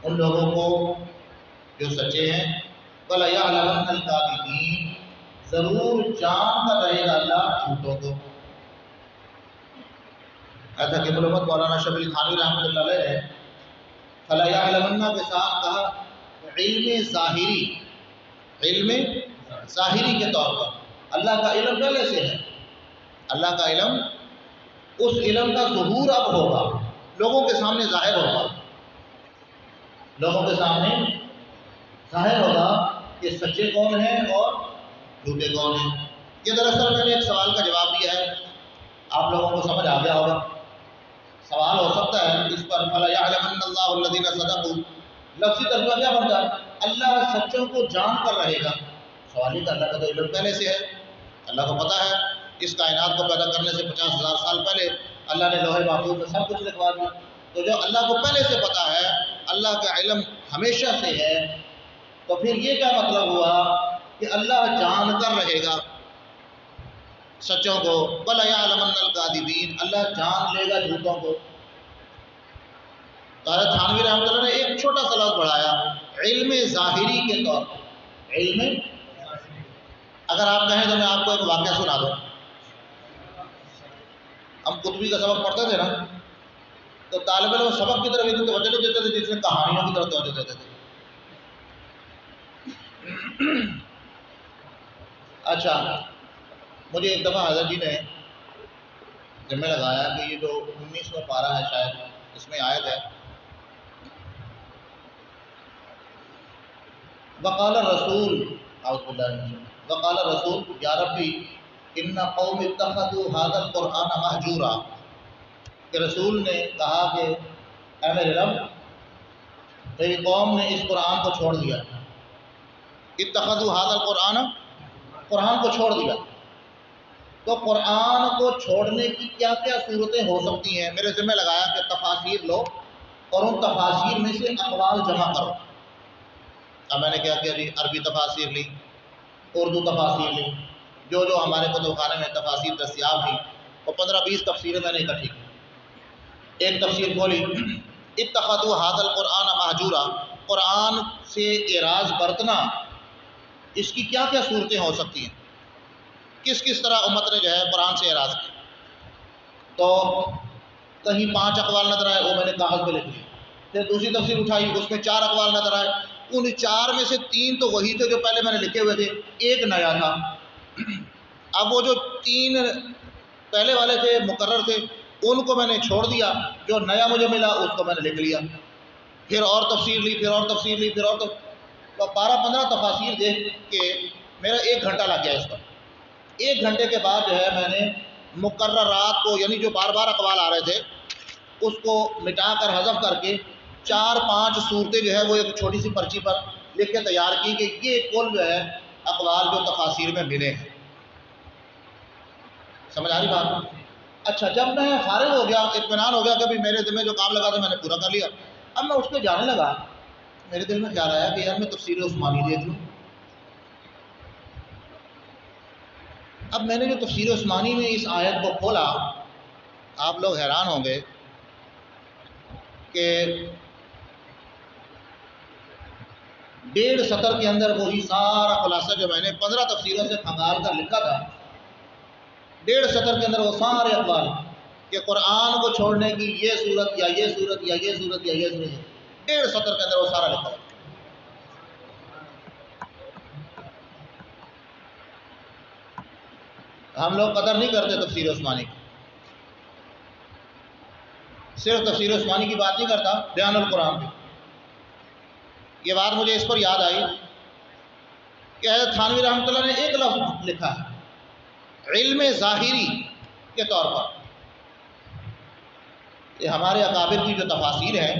ان لوگوں کو جو سچے ہیں. وَلَيَعْلَمَنَّ الْكَاذِبِينَ ضرور جان کر رہے گا اللہ جھوٹوں کو. ایسا کہ علامہ مولانا شبیل تھانوی رحمۃ اللہ علیہ نے فَلَيَعْلَمَنَّ کے ساتھ کہا علم ظاہری کے طور پر. اللہ کا علم پہلے سے ہے. اللہ کا علم اس علم کا ظہور اب ہوگا لوگوں کے سامنے ظاہر ہوگا. لوگوں کے سامنے ظاہر ہوگا کہ سچے کون ہیں اور جھوٹے کون ہیں. یہ دراصل میں نے ایک سوال کا جواب دیا ہے آپ لوگوں کو سمجھ آ گیا ہوگا. سوال ہو سکتا ہے اس پر فَلَيَعْلَمَنَّ اللَّهُ الَّذِينَ صَدَقُوا لفظی ترجمہ کیا بنتا ہے؟ اللہ سچوں کو جان کر رہے گا. سوال ہی کہ اللہ کا تو علم پہلے سے ہے. اللہ کو پتہ ہے اس کائنات کو پیدا کرنے سے 50,000 سال پہلے اللہ نے لوح محفوظ میں سب کچھ لکھوا دیا. تو جو اللہ کو پہلے سے پتہ ہے اللہ کا علم ہمیشہ سے ہے تو پھر یہ کیا مطلب ہوا کہ اللہ جان کر رہے گا سچوں کو. وَلَيَعْلَمَنَّ الْكَاذِبِينَ اللہ جان لے گا جھوٹوں کو. تو حضرت تھانوی رحمۃ اللہ نے ایک چھوٹا سا لفظ بڑھایا علم ظاہری کے طور پر. علم اگر آپ کہیں تو میں آپ کو ایک واقعہ سنا دوں. ہم قطبی کا سبق پڑھتے تھے نا تو طالب علم سبق کی طرف اتنی توجہ نہیں دیتے تھے جس میں کہانیوں کی طرف توجہ دیتے تھے. اچھا مجھے ایک دفعہ حضرت جی نے ذمہ لگایا کہ یہ جو 19واں پارہ ہے شاید اس میں آیت ہے وقال الرسول اعوذ باللہ من الشیطان وقال الرسول یا ربی ان قوم اتخذوا هذا القرآن مہجورا کہ رسول نے کہا کہ اے میرے رب میری قوم نے اس قرآن کو چھوڑ دیا. اتخذوا هذا القرآن قرآن کو چھوڑ دیا. تو قرآن کو چھوڑنے کی کیا کیا صورتیں ہو سکتی ہیں؟ میرے ذمہ لگایا کہ تفاسیر لو اور ان تفاسیر میں سے اقوال جمع کرو. اب میں نے کیا کیا جی عربی تفاسیر لی اردو تفاسیر لی جو ہمارے کتب خانے میں تفاسیر دستیاب تھی اور 15-20 تفسیریں میں نے اکٹھی کی. ایک تفسیر بولی اتخذوا ھذا القرآن مہجورا، قرآن سے اعراض برتنا اس کی کیا کیا صورتیں ہو سکتی ہیں، کس کس طرح امت نے جو ہے قرآن سے اعراض کیا. تو کہیں 5 اقوال نظر آئے، وہ میں نے کاغذ پہ لکھ لی. پھر دوسری تفسیر اٹھائی، اس میں 4 اقوال نظر آئے. ان 4 میں سے 3 تو وہی تھے جو پہلے میں نے لکھے ہوئے تھے، ایک نیا تھا. اب وہ جو 3 پہلے والے تھے مقرر تھے ان کو میں نے چھوڑ دیا، جو نیا مجھے ملا اس کو میں نے لکھ لیا. پھر اور تفسیر لی، پھر اور تفسیر لی، پھر اور 12-15 تفاسیر دیکھ کے میرا 1 گھنٹہ لگ گیا اس پر. 1 گھنٹے کے بعد جو ہے میں نے مقررات کو، یعنی جو بار بار اقوال آ رہے تھے اس کو مٹا کر حذف کر کے 4-5 صورتیں جو ہے وہ ایک چھوٹی سی پرچی پر لکھ کے تیار کی کہ یہ کل جو ہے اقوال جو تفاسیر میں ملے ہیں. سمجھ آ رہی بات؟ اچھا، جب میں فارغ ہو گیا، اطمینان ہو گیا کہ بھی میرے دل میں جو کام لگا تھا میں نے پورا کر لیا، اب میں اس پہ جانے لگا. میرے دل میں خیال آیا کہ یار میں تفسیر عثمانی دیکھ لوں. اب میں نے جو تفسیر عثمانی میں اس آیت کو کھولا، آپ لوگ حیران ہوں گے کہ 1.5 سطر کے اندر وہی سارا خلاصہ جو میں نے 15 تفسیروں سے کھنگال کر لکھا تھا، 1.5 سطر کے اندر وہ سارے اقوال کہ قرآن کو چھوڑنے کی یہ صورت یا یہ صورت یا یہ صورت یا یہ صورت، 1.5 سطر کے اندر وہ سارا لکھا ہوا. ہم لوگ قدر نہیں کرتے تفسیر عثمانی کی. صرف تفسیر عثمانی کی بات نہیں کرتا، بیان القرآن کی. یہ بات مجھے اس پر یاد آئی کہ حضرت تھانوی رحمۃ اللہ نے ایک لفظ لکھا ہے علم ظاہری کے طور پر. یہ ہمارے اکابر کی جو تفاسیر ہیں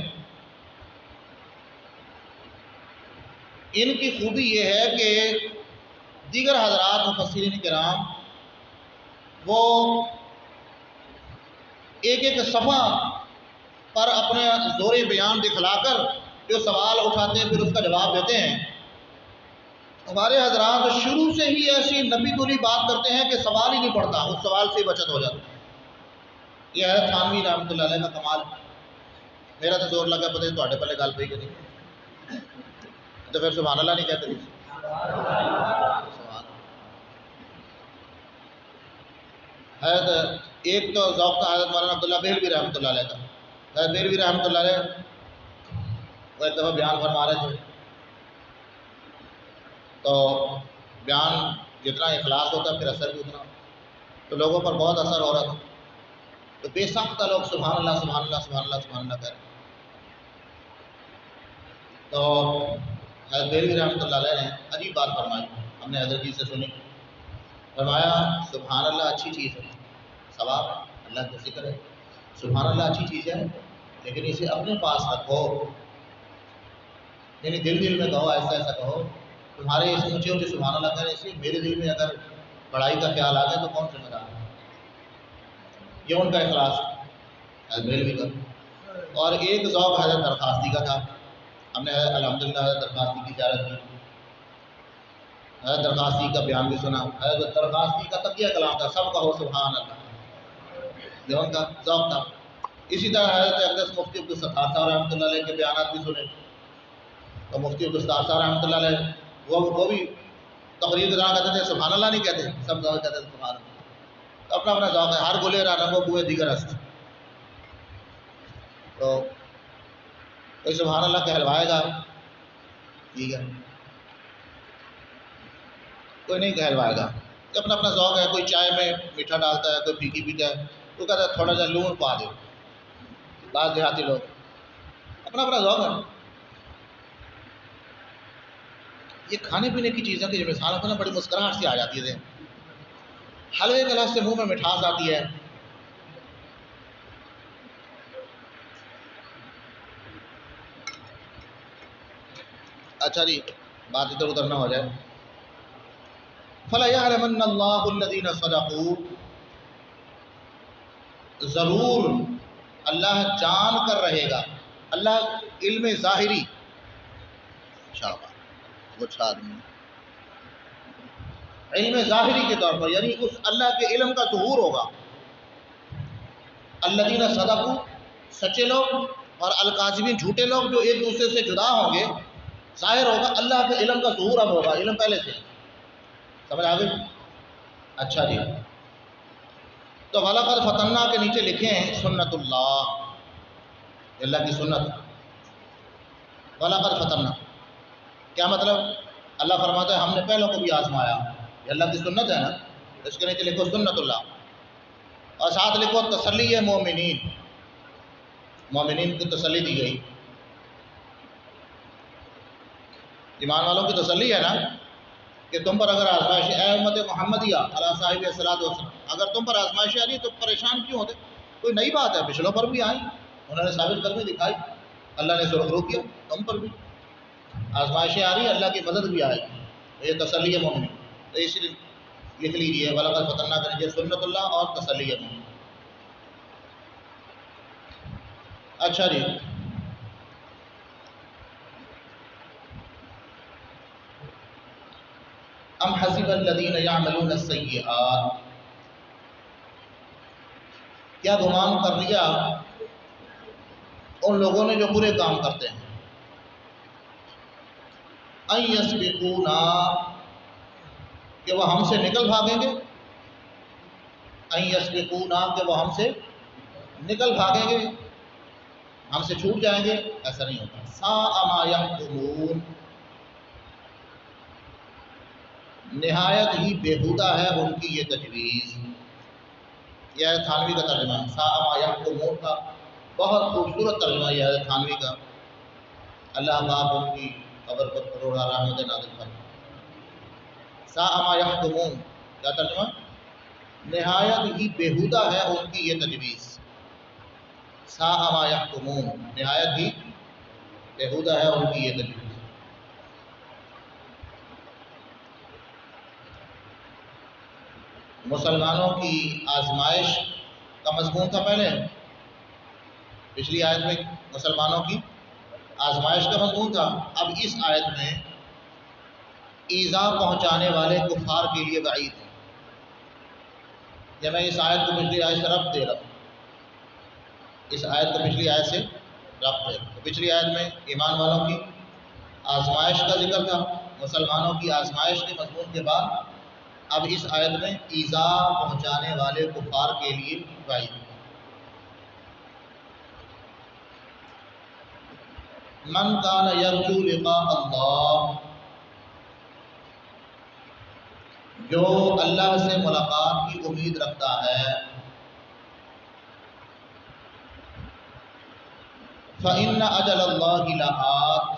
ان کی خوبی یہ ہے کہ دیگر حضرات مفسرین کرام وہ ایک ایک صفحہ پر اپنے زور بیان دکھلا کر جو سوال اٹھاتے ہیں پھر اس کا جواب دیتے ہیں. ہمارے حضرات شروع سے ہی ایسی نبی تولی بات کرتے ہیں کہ سوال ہی نہیں پڑتا، اس سوال سے ہی بچت ہو جاتی. یہ ہے تھانوی رحمۃ اللہ علیہ کا کمال. میرا تو زور لگا، پتہ تھوڑے پہلے گل پئی کہ نہیں، تو پھر سبحان اللہ نہیں کہتے. حضرت ایک تو ذوق تھا حضرت مولانا عبداللہ بہلوی رحمۃ اللہ علیہ کا. حضرت بہلوی رحمۃ اللہ علیہ وہ ایک دفعہ بیان فرما رہے تھے، تو بیان جتنا اخلاص ہوتا پھر اثر بھی اتنا، تو لوگوں پر بہت اثر ہو رہا تھا. تو بے ساختہ لوگ سبحان اللہ سبحان اللہ سبحان اللہ سبحان اللہ کہہ رہے. تو حضرت بہلوی رحمۃ اللہ علیہ نے عجیب بات فرمائی، ہم نے حضرت جی سے سنی. فرمایا سبحان اللہ اچھی چیز ہے، ثواب اللہ کا ذکر ہے، سبحان اللہ اچھی چیز ہے، لیکن اسے اپنے پاس رکھو، یعنی دل دل میں کہو، ایسا ایسا کہو. تمہارے اس اونچے اونچے سبحان اللہ کہنے سے میرے دل میں اگر بڑائی کا خیال آ گیا تو کون ذمہ دار ہے؟ یہ ان کا اخلاص حضرت بہلوی کا. اور ایک ذوق حضرت درخواستی کا تھا. ہم نے الحمدللہ حضرت درخواستی کی زیارت کی، حضرت درخواستی کا بیان بھی سنا. حضرت درخواستی کا تقیہ کلام تھا، سب کہو سبحان اللہ، یہ ان کا ذوق تھا. اسی طرح حضرت اقدس مفتی عبدالستار صاحب رحمۃ اللہ علیہ کے بیانات بھی سنے. تو مفتی عبدالستار صاحب رحمۃ اللہ علیہ وہ بھی تقریر کے دوران کہتے تھے سبحان اللہ نہیں کہتے، سب کہتے تھے سبحان اللہ. اپنا اپنا ذوق ہے، ہر گلے رنگوں بوئے دیگر است. تو کوئی سبحان اللہ کہلوائے گا ٹھیک ہے، کوئی نہیں کہلوائے گا. اپنا اپنا ذوق ہے. کوئی چائے میں میٹھا ڈالتا ہے، کوئی پھیکی پیتا ہے، تو کہتا ہے تھوڑا سا لون پا دے. بعض دیہاتی لوگ اپنا اپنا ذوق ہے. یہ کھانے پینے کی چیزوں کی جو مثال ہوتا ہے نا، بڑی مسکراہٹ سے آ جاتی ہے. حلوے کے لفظ سے منہ میں مٹھاس آتی ہے. اچھا جی، بات ادھر ادھر نہ ہو جائے. فَلَيَعْلَمَنَّ اللَّهُ الَّذِينَ صَدَقُوا، ضرور اللہ جان کر رہے گا. اللہ علم ظاہری شاباش آدمی علم ظاہری کے طور پر، یعنی اس اللہ کے علم کا ظہور ہوگا. الذین صدقوا سچے لوگ، اور الکاذبین جھوٹے لوگ جو ایک دوسرے سے جدا ہوں گے، ظاہر ہوگا اللہ کے علم کا ظہور اب ہوگا، علم پہلے سے سمجھ آ گئی؟ اچھا جی، تو وَلَقَدْ فَتَنَّا کے نیچے لکھیں سنت اللہ، اللہ کی سنت، وَلَقَدْ فَتَنَّا کیا مطلب؟ اللہ فرماتا ہے ہم نے پہلوں کو بھی آزمایا، یہ اللہ کی سنت ہے نا، اس کے نیچے لکھو سنت اللہ، اور ساتھ لکھو تسلی مومنین، مومنین کو تسلی دی گئی، ایمان والوں کی تسلی ہے نا کہ تم پر اگر آزمائش اے امت محمدیہ علیہ صاحب الصلاۃ والسلام، اگر تم پر آزمائش آ رہی ہے تو پریشان کیوں ہوتے؟ کوئی نئی بات ہے، پچھلوں پر بھی آئی، انہوں نے ثابت کر کے دکھائی، اللہ نے سرخرو کیا، تم پر بھی آزمائشیں آ رہی ہیں، اللہ کی مدد بھی آئے گی، یہ تسلی ہے مومن، تو اس لیے لکھ لیجیے وَلَقَدْ فَتَنَّا کر لیجیے سنت اللہ اور تسلی ہے مومن۔ اچھا جی، ام حسب الذین یعملون السیئات، کیا گمان کر لیا ان لوگوں نے جو برے کام کرتے ہیں، ان یسبقونا کہ وہ ہم سے نکل بھاگیں گے، ان یسبقونا کہ وہ ہم سے نکل بھاگیں گے، ہم سے چھوٹ جائیں گے، ایسا نہیں ہوتا۔ ساء ما یحکمون، نہایت ہی بےہودہ ہے ان کی یہ تجویز، یہ ہے تھانوی کا ترجمہ، ساء ما یحکمون کا بہت خوبصورت ترجمہ یہ ہے تھانوی کا، اللہ پاک ان کی قبر پر کروڑا رحمت نازل فرمائے۔ ساء ما یحکمون کیا ترجمہ؟ نہایت ہی بےہودہ ہے ان کی یہ تجویز، ساء ما یحکمون نہایت ہی بےہودہ ہے ان کی یہ تجویز۔ مسلمانوں کی آزمائش کا مضمون تھا پہلے، پچھلی آیت میں مسلمانوں کی آزمائش کا مضمون تھا، اب اس آیت میں ایذا پہنچانے والے کفار کے لیے وعید ہے، جب میں اس آیت کو پچھلی آیت سے ربط دے رہا ہوں، اس آیت کو پچھلی آیت سے ربط دے رہا ہوں، پچھلی آیت میں ایمان والوں کی آزمائش کا ذکر تھا، مسلمانوں کی آزمائش کے مضمون کے بعد اب اس آیت میں ایذا پہنچانے والے کفار کے لیے وعید ہے۔ من کان یرجو لقاء اللہ، جو اللہ سے ملاقات کی امید رکھتا ہے، فإن أجل اللہ لآت،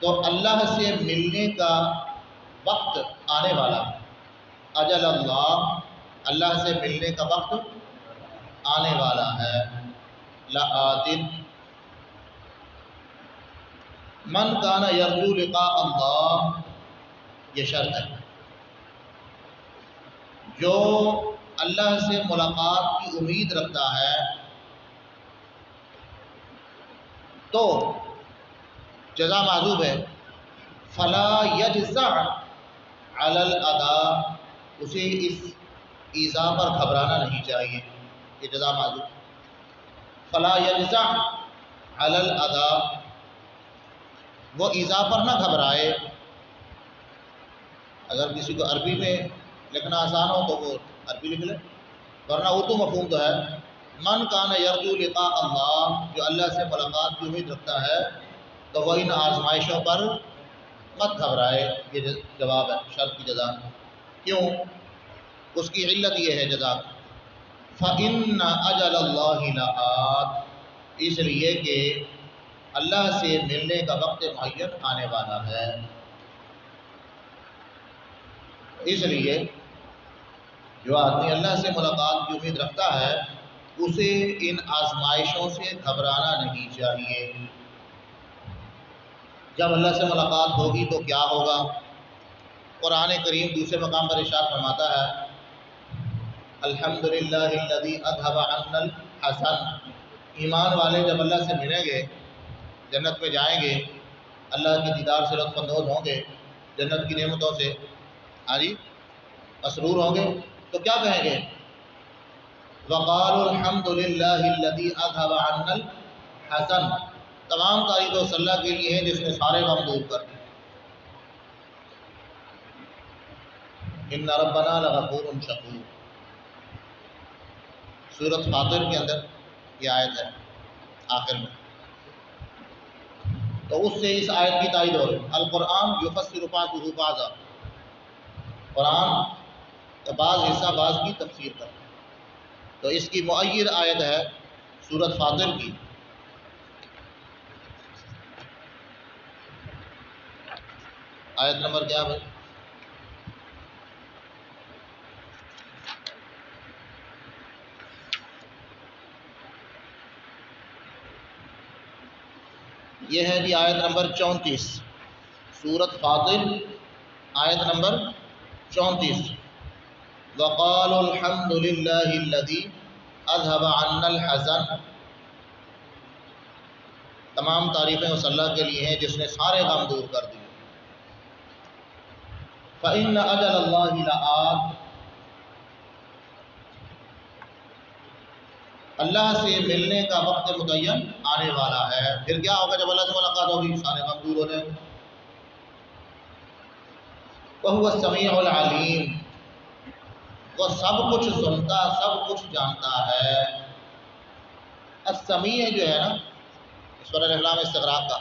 تو اللہ سے ملنے کا وقت آنے والا ہے، اجل اللہ اللہ سے ملنے کا وقت آنے والا ہے، لآت من کان یرجو لقاء اللہ، یہ شرط ہے، جو اللہ سے ملاقات کی امید رکھتا ہے تو جزا معذوب ہے، فلا یجزع علی الادا، اسے اس ایذا پر گھبرانا نہیں چاہیے، یہ جزا معذوب، فلا یجزع علی الادا، وہ ایذا پر نہ گھبرائے، اگر کسی کو عربی میں لکھنا آسان ہو تو وہ عربی لکھ لے، ورنہ اردو مفہوم تو ہے، من کان یرجو لقاء اللہ، جو اللہ سے ملاقات کی امید رکھتا ہے تو وہ ان آزمائشوں پر مت گھبرائے، یہ جواب ہے شرط کی جزا، کیوں؟ اس کی علت یہ ہے جزا، فإن أجل اللہ لآت، اس لیے کہ اللہ سے ملنے کا وقت معین آنے والا ہے، اس لیے جو آدمی اللہ سے ملاقات کی امید رکھتا ہے اسے ان آزمائشوں سے گھبرانا نہیں چاہیے۔ جب اللہ سے ملاقات ہوگی تو کیا ہوگا؟ قرآن کریم دوسرے مقام پر ارشاد فرماتا ہے الحمدللہ الذی اذھب عنا الحزن، ایمان والے جب اللہ سے ملیں گے، جنت میں جائیں گے، اللہ کی دیدار سے لطف اندوز ہوں گے، جنت کی نعمتوں سے ہاں جی مسرور ہوں گے، تو کیا کہیں گے؟ وقالوا الحمد للہ الذی اذهب عنا الحزن، تمام تعریف اس اللہ کے لیے ہے جس نے سارے غم دور کر دیے۔ ان ربنا لغفور شکور، سورۃ فاطر کے اندر یہ آیت ہے آخر میں، تو اس سے اس آیت کی تائید ہو رہی ہے۔ القرآن یفسر بعضہ بعضا، قرآن کا بعض حصہ بعض کی تفسیر کرتا ہے، تو اس کی مؤید آیت ہے سورۃ فاطر کی، آیت نمبر کیا ہے؟ یہ ہے جی آیت نمبر 34، سورۃ فاطر آیت نمبر 34۔ وقالوا الحمد للہ الذی اذهب عنا الحزن، تمام تعریفیں اس اللہ کے لیے ہیں جس نے سارے غم دور کر دیے۔ فإن أجل اللہ لآت، اللہ سے ملنے کا وقت متعین آنے والا ہے۔ پھر کیا ہوگا جب اللہ سے ملاقات ہوگی؟ سارے غم دور ہو جائیں گے۔ وَهُوَ السَّمِيعُ الْعَلِيمُ، وہ سب کچھ سنتا سب کچھ جانتا ہے۔ السمیع جو ہے نا، اس پر الہلام استغراق کا،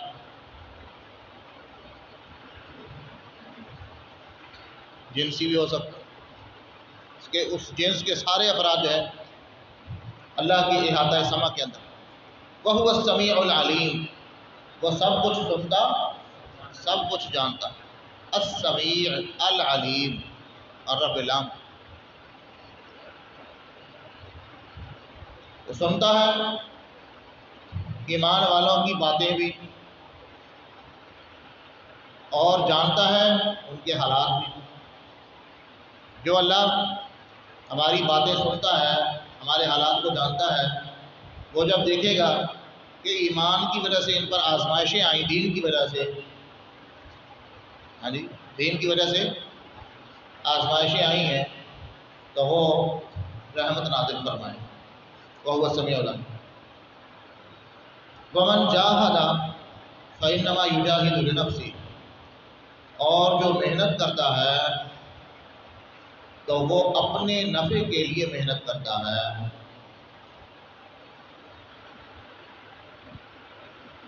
جنسی بھی ہو سکتا، اس جنس کے سارے افراد جو ہے اللہ کی احاطہ سمع کے اندر۔ وَهُوَ السَّمِيعُ الْعَلِيمُ، وہ سب کچھ سنتا سب کچھ جانتا۔ السمیع العلیم، الرب العام، وہ سنتا ہے ایمان والوں کی باتیں بھی، اور جانتا ہے ان کے حالات بھی۔ جو اللہ ہماری باتیں سنتا ہے، ہمارے حالات کو جانتا ہے، وہ جب دیکھے گا کہ ایمان کی وجہ سے ان پر آزمائشیں آئیں، دین کی وجہ سے، ہاں جی دین کی وجہ سے آزمائشیں آئی ہیں، تو وہ رحمت نازل فرمائیں۔ وَهُوَ السَّمِيعُ الْعَلِيمُ۔ وَمَنْ جَاهَدَ فَإِنَّمَا يُجَاهِدُ لِنَفْسِهِ، اور جو محنت کرتا ہے تو وہ اپنے نفع کے لیے محنت کرتا ہے۔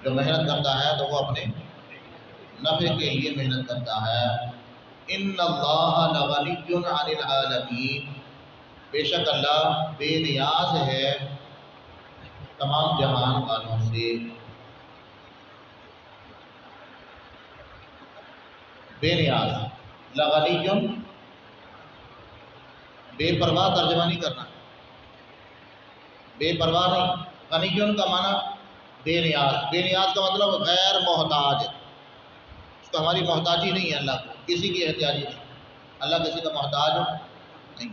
جو محنت کرتا ہے تو وہ اپنے نفع کے لیے محنت کرتا ہے۔ ان اللہ لغنی عن العالمین، بے شک اللہ بے نیاز ہے تمام جہان والوں سے۔ بے نیاز، لغنی بے پرواہ ترجمہ نہیں کرنا، بے پرواہ نہیں، غنی کا معنی بے نیاز۔ بے نیاز کا مطلب غیر محتاج، اس کو ہماری محتاجی نہیں ہے، اللہ کو کسی کی احتیاجی نہیں، اللہ کسی کا محتاج نہیں۔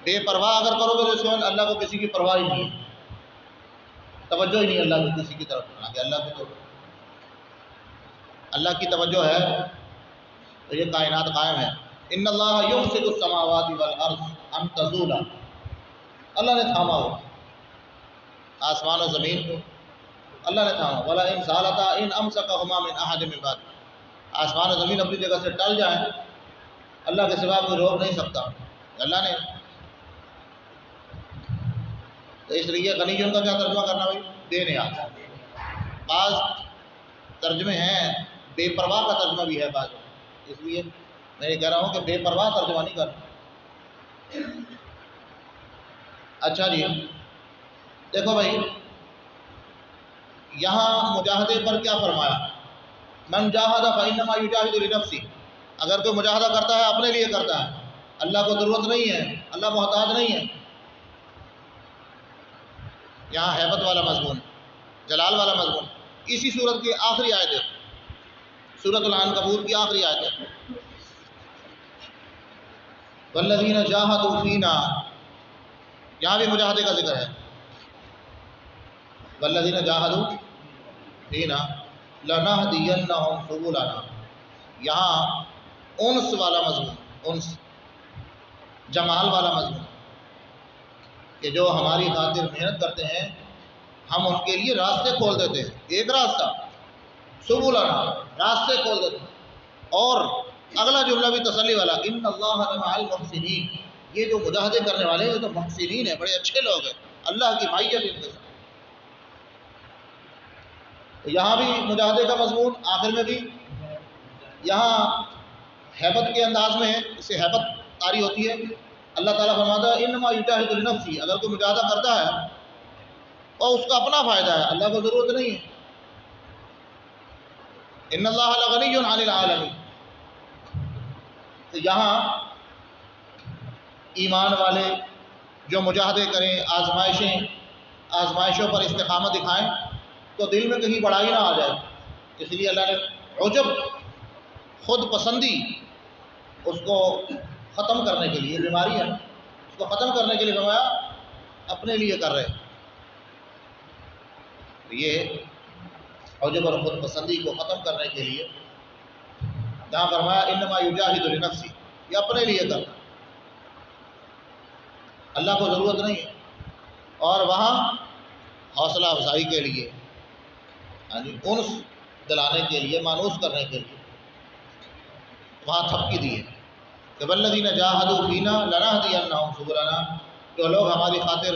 بے پرواہ اگر کرو گے تو اس کو اللہ کو کسی کی پرواہ ہی نہیں ہے، توجہ ہی نہیں اللہ کو کسی کی طرف، کہ اللہ کی تو اللہ کی توجہ ہے تو یہ کائنات قائم ہے۔ ان اللہ یمسک السماوات والارض ان تزولا، اللہ نے تھاما ہو آسمان و زمین کو، اللہ نے تھاما۔ وَلَئِنْ زَالَتَا إِنْ أَمْسَكَهُمَا مِنْ أَحَدٍ مِّن بَعْدِهِ، آسمان و زمین اپنی جگہ سے ٹل جائیں، اللہ کے سوا کوئی روک نہیں سکتا، اللہ نے۔ تو اس لیے غنی کا کیا ترجمہ کرنا بھائی؟ بے نیاز۔ بعض ترجمے ہیں بے پرواہ کا ترجمہ بھی ہے بعض، اس لیے میں یہ کہہ رہا ہوں کہ بے پرواہ ترجمہ نہیں کرنا۔ اچھا جی دیکھو بھائی، یہاں مجاہدے پر کیا فرمایا؟ من جاہد فإنما یجاہد لنفسہ، اگر کوئی مجاہدہ کرتا ہے اپنے لیے کرتا ہے، اللہ کو ضرورت نہیں ہے، اللہ محتاج نہیں ہے۔ یہاں ہیبت والا مضمون، جلال والا مضمون، اسی صورت کی آخری آیت ہے، سورۃ العنکبوت کی آخری آیت ہے۔ والذین جاہدوا فینا، یہاں بھی مجاہدے کا ذکر ہے۔ والذین جاہدوا فینا لنہدینہم سبلنا، یہاں انس والا مضمون، انس جمال والا مضمون، کہ جو ہماری خاطر محنت کرتے ہیں ہم ان کے لیے راستے کھول دیتے ہیں. ایک راستہ سبلنا، راستے کھول دیتے ہیں. اور اگلا جملہ بھی تسلی والا، ان اللہ مع المحسنین، یہ جو مجاہدے کرنے والے ہیں یہ تو محسنین ہیں، بڑے اچھے لوگ ہیں، اللہ کی معیت ان کے ساتھ. تو یہاں بھی مجاہدے کا مضمون آخر میں بھی یہاں ہیبت کے انداز میں ہے، اس سے ہیبت طاری ہوتی ہے. اللہ تعالیٰ فرماتا ہے انما یجاہد لنفسہ، اگر کوئی مجاہدہ کرتا ہے اور اس کا اپنا فائدہ ہے، اللہ کو ضرورت نہیں ہے. ان اللہ لغنی عن العالمین. تو یہاں ایمان والے جو مجاہدے کریں، آزمائشوں پر استقامت دکھائیں تو دل میں کہیں بڑائی نہ آ جائے. اس لیے اللہ نے عجب، خود پسندی، اس کو ختم کرنے کے لیے، بیماری ہے اس کو ختم کرنے کے لیے فرمایا اپنے لیے کر رہے. یہ عجب اور خود پسندی کو ختم کرنے کے لیے جہاں فرمایا انما یجاہد لنفسہ، یہ اپنے لیے کرنا، اللہ کو ضرورت نہیں ہے. اور وہاں حوصلہ افزائی کے لیے، انس دلانے کے لیے، مانوس کرنے کے لیے وہاں تھپکی دی ہے کہ والذین جاہدوا فینا لنہدینہم سبلنا، جو لوگ ہماری خاطر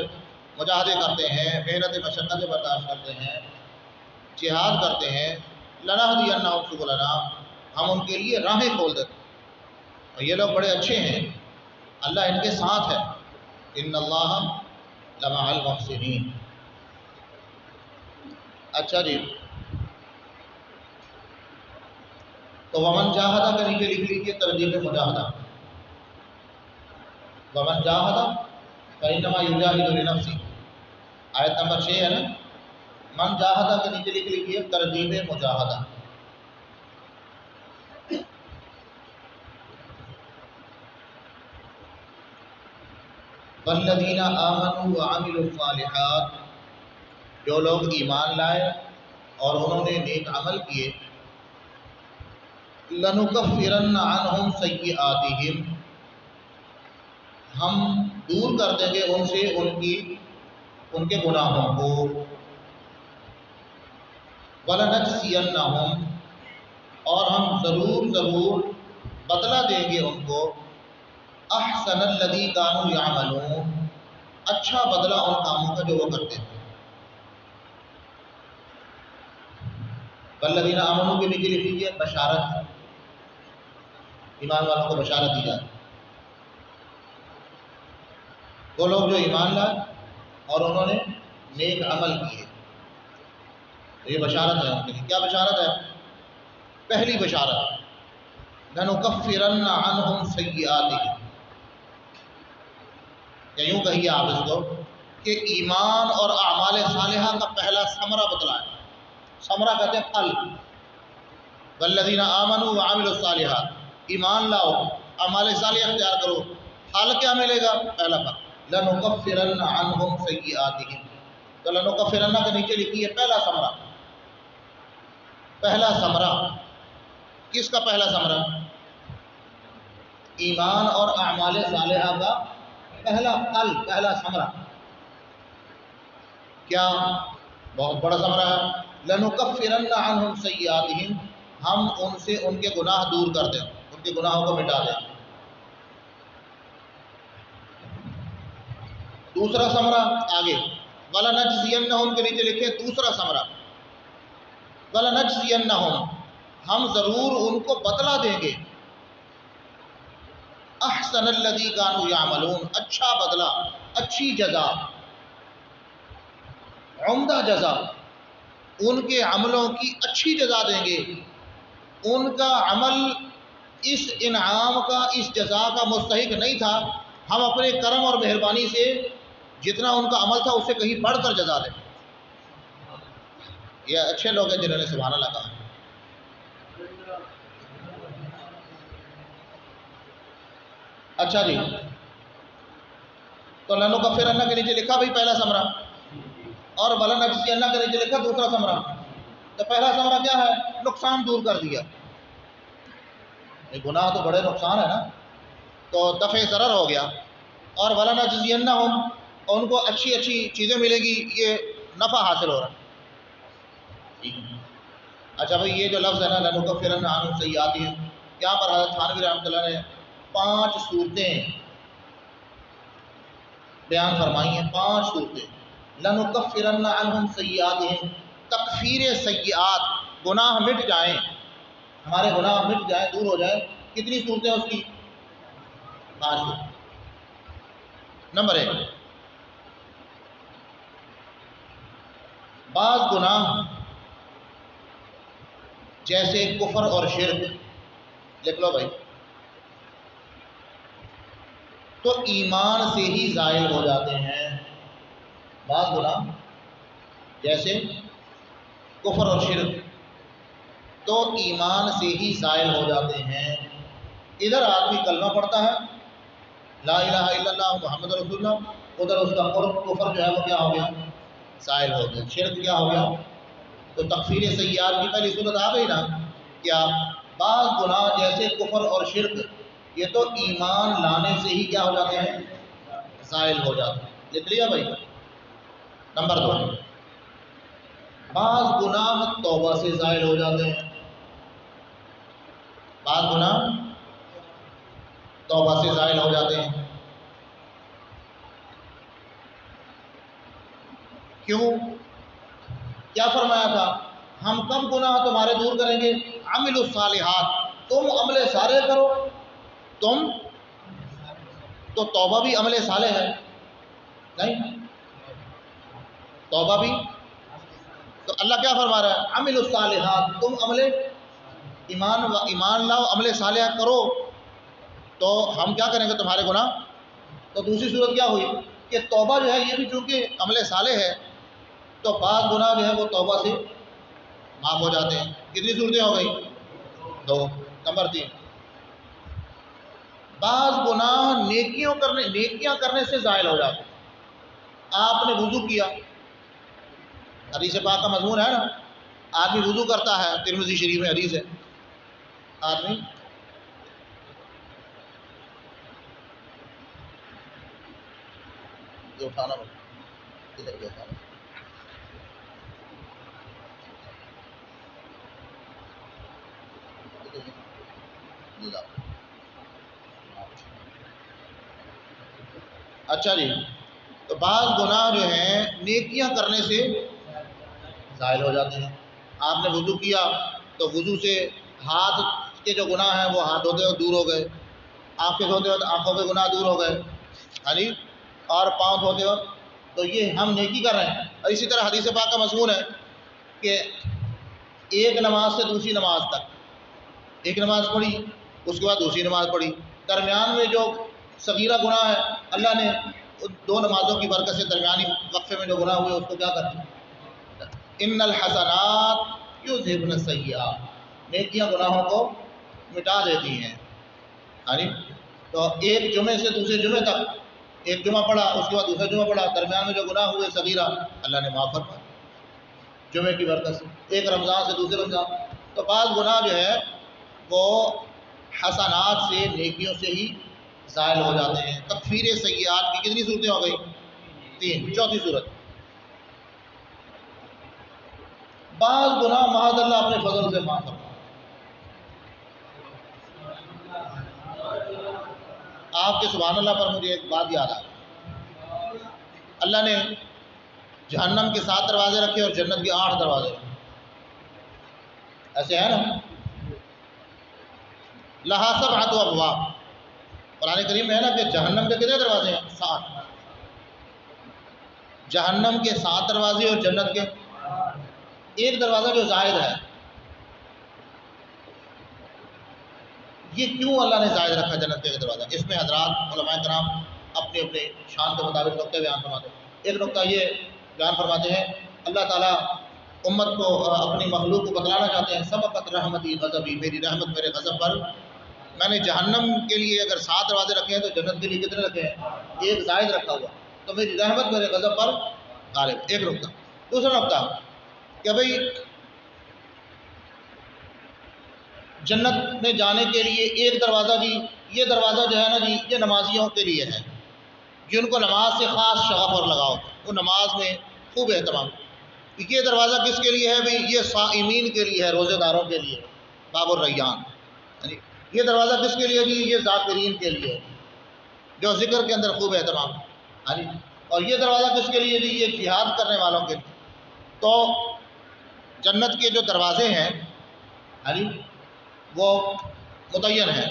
مجاہدے کرتے ہیں، محنت مشقت برداشت کرتے ہیں، جہاد کرتے ہیں، لنہدینہم سبلنا، ہم ان کے لیے راہیں کھول دیتے ہیں. اور یہ لوگ بڑے اچھے ہیں، اللہ ان کے ساتھ ہے. ان اللہ لمع المحسنین. اچھا جی، تو ومن جاہدہ کا نیچے لکھ لیجیے ترجیح مجاہدہ. ومن جاہدہ فإنما یجاہد لنفسہ، آیت نمبر 6 ہے نا. من جاہدہ کے نیچے لکھ لیجیے ترجیح مجاہدہ. والذین آمنوا وعملوا الصالحات، جو لوگ ایمان لائے اور انہوں نے نیک عمل کیے، لنکفرن عنہم سیئاتہم، ہم دور کر دیں گے ان سے ان کے گناہوں کو، ولنجزینہم، اور ہم ضرور بدلہ دیں گے ان کو، احسن الذی کانوا یعملون، اچھا بدلہ ان کاموں کا جو وہ کرتے تھے. والذین آمنوا کے نیچے لکھ لیجیے بشارت، ایمان والوں کو بشارت دی جاتی. وہ لوگ جو ایمان لائے اور انہوں نے نیک عمل کیے، یہ بشارت ہے ان کے لیے. کیا بشارت ہے؟ پہلی بشارت لنکفرن عنہم سیئاتہم، یا یوں کہیے آپ اس کو کہ ایمان اور اعمال صالحہ کا پہلا ثمرہ بتلائے. ثمرہ کہتے ہیں پھل. والذین آمنوا وعملوا الصالحات، ایمان لاؤ، اعمال صالحہ اختیار کرو، پھل کیا ملے گا؟ پہلا پھل لنکفرن عنہم سیئاتہم. تو لنکفرن کے نیچے لکھی ہے پہلا ثمرہ. پہلا ثمرہ کس کا پہلا ثمرہ؟ ایمان اور اعمال صالحہ کا پہلا پھل، پہلا ثمرہ. کیا؟ بہت بڑا ثمرہ ہے. لنکفرن عنہم سیئاتہم، ہم ان سے ان کے گناہ دور کر دیں، ان کے گناہوں کو مٹا دیں. دوسرا ثمرہ آگے ولنجزینہم کے نیچے لکھے دوسرا ثمرہ، ولنجزینہم، ہم ضرور ان کو بدلہ دیں گے، احسن الذی کانوا یعملون، اچھا بدلہ، اچھی جزا، عمدہ جزا، ان کے عملوں کی اچھی جزا دیں گے. ان کا عمل اس انعام کا، اس جزا کا مستحق نہیں تھا، ہم اپنے کرم اور مہربانی سے جتنا ان کا عمل تھا اس سے کہیں بڑھ کر جزا دیں. یہ اچھے لوگ ہیں جنہوں نے سبحان اللہ کہا. اچھا جی، تو لنکفرن کے نیچے لکھا بھائی پہلا ثمرہ، اور ولنجزینہ کے نیچے لکھا دوسرا ثمرہ. تو پہلا ثمرہ کیا ہے؟ نقصان دور کر دیا. گناہ تو بڑے نقصان ہے نا، تو دفع ضرر ہو گیا. اور ولنجزینہم، اور ان کو اچھی اچھی چیزیں ملے گی، یہ نفع حاصل ہو رہا ہے، ٹھیک ہے۔ اچھا بھائی یہ جو لفظ ہے نا لَنُكَفِّرَنَّ عَنْهُمْ سَيِّئَاتِهِمْ، یہاں پر حضرت تھانوی رحمۃ اللہ نے 5 صورتیں بیان فرمائی ہیں، 5 صورتیں۔ لَنُكَفِّرَنَّ عَنْهُمْ سَيِّئَاتِهِمْ، تکفیر سیئات، گناہ مٹ جائیں، ہمارے گناہ مٹ جائیں، دور ہو جائیں۔ کتنی صورتیں اس کی؟ 5 صورتیں۔ نمبر 1، بعض گناہ جیسے کفر اور شرک، لکھ لو بھائی، تو ایمان سے ہی زائل ہو جاتے ہیں۔ بعض گناہ جیسے کفر اور شرک تو ایمان سے ہی زائل ہو جاتے ہیں۔ ادھر آدمی کلمہ پڑھتا ہے لا الہ الا اللہ محمد رسول اللہ، ادھر اس کا کفر جو ہے وہ کیا ہو گیا؟ زائل ہو گیا، شرک کیا ہو گیا؟ تو تکفیر سیئات کی پہلی صورت آ گئی نا، کیا بعض گناہ جیسے کفر اور شرک یہ تو ایمان لانے سے ہی کیا ہو جاتے ہیں؟ زائل ہو جاتے ہیں۔ لکھ لیا بھائی؟ نمبر 2، بعض گناہ توبہ سے زائل ہو جاتے ہیں، بعض گناہ توبہ سے زائل ہو جاتے ہیں۔ کیوں؟ کیا فرمایا تھا؟ ہم کم گناہ تمہارے دور کریں گے، عملوا الصالحات، تم عمل صالح کرو، تم تو توبہ بھی عمل صالح ہے، نہیں؟ توبہ بھی، تو اللہ کیا فرما رہا ہے؟ عملوا الصالحات، تم ایمان لاؤ، عمل صالح کرو، تو ہم کیا کریں گے تمہارے گناہ؟ تو دوسری صورت کیا ہوئی کہ توبہ جو ہے یہ بھی چونکہ عمل صالح ہے تو بعض گناہ جو ہے وہ توبہ سے معاف ہو جاتے ہیں۔ کتنی صورتیں ہو گئی؟ 2۔ نمبر 3، بعض گناہ نیکیاں کرنے سے زائل ہو جاتے ہیں۔ آپ نے وضو کیا، حدیث پاک کا مضمون ہے نا، آدمی وضو کرتا ہے، ترمذی شریف میں حدیث ہے، آدمی جو اٹھانا ادھر کے اٹھانا، اچھا جی، تو بعض گناہ جو ہیں نیکیاں کرنے سے زائل ہو جاتے ہیں۔ آپ نے وضو کیا تو وضو سے ہاتھ کے جو گناہ ہیں وہ ہاتھ دھوتے وقت دور ہو گئے، آنکھیں دھوتے وقت آنکھوں کے گناہ دور ہو گئے، ہاں جی، اور پاؤں دھوتے وقت، تو یہ ہم نیکی کر رہے ہیں۔ اور اسی طرح حدیث پاک کا مضمون ہے کہ ایک نماز سے دوسری نماز تک، ایک نماز پڑھی اس کے بعد دوسری نماز پڑھی، درمیان میں جو صغیرہ گناہ ہے اللہ نے 2 نمازوں کی برکت سے درمیانی وقفے میں جو گناہ ہوئے اس کو کیا کرتے ہیں؟ ان الحسنات یذھبن السیئات، نیکیاں گناہوں کو مٹا دیتی ہیں، ہاں جی۔ تو ایک جمعے سے دوسرے جمعے تک، ایک جمعہ پڑھا اس کے بعد دوسرا جمعہ پڑھا، درمیان میں جو گناہ ہوئے صغیرہ اللہ نے معاف فرمایا جمعے کی برکت سے، ایک رمضان سے دوسرے رمضان۔ تو بعض گناہ جو ہے وہ حسنات سے، نیکیوں سے ہی زائل ہو جاتے ہیں۔ تکفیر سیئات کی کتنی صورتیں ہو گئی؟ 3۔ چوتھی صورت، بعض گناہ معاذ اللہ اپنے فضل سے معاف فرماتا ہے۔ آپ کے سبحان اللہ پر مجھے ایک بات یاد آ گئی، اللہ نے جہنم کے 7 دروازے رکھے اور جنت کے 8 دروازے رکھے، ایسے ہے نا؟ لہا سبعۃ ابواب، قرآن کریم میں ہے نا کہ جہنم کے کتنے دروازے ہیں؟ 7۔ جہنم کے 7 دروازے اور جنت کے ایک دروازہ جو زائد ہے، یہ کیوں اللہ نے زائد رکھا جنت کے دروازہ؟ اس میں حضرات علماء کرام اپنے اپنے شان کے مطابق نقطے بیان فرماتے ہیں۔ ایک نقطہ یہ بیان فرماتے ہیں، اللہ تعالیٰ امت کو، اپنی مخلوق کو بتلانا چاہتے ہیں، سبقت رحمتی غضبی، میری رحمت میرے غضب پر، میں نے جہنم کے لیے اگر 7 دروازے رکھے ہیں تو جنت کے لیے کتنے رکھے ہیں؟ ایک زائد رکھا ہوا، تو میری رحمت میرے غضب پر غالب۔ ایک نقطہ۔ دوسرا نقطہ کہ بھئی جنت میں جانے کے لیے ایک دروازہ جی، یہ دروازہ جو ہے نا جی یہ نمازیوں کے لیے ہے، جن کو نماز سے خاص شغف اور لگاؤ ہوتا ہے، وہ نماز میں خوب اہتمام. یہ دروازہ کس کے لیے ہے بھائی؟ یہ صائمین کے لیے ہے، روزے داروں کے لیے، باب الریان. یعنی یہ دروازہ کس کے لیے جی؟ یہ ذاکرین کے لیے جو ذکر کے اندر خوب اہتمام. اور یہ دروازہ کس کے لیے جی؟ یہ جہاد کرنے والوں کے لیے. تو جنت کے جو دروازے ہیں وہ متعین ہیں.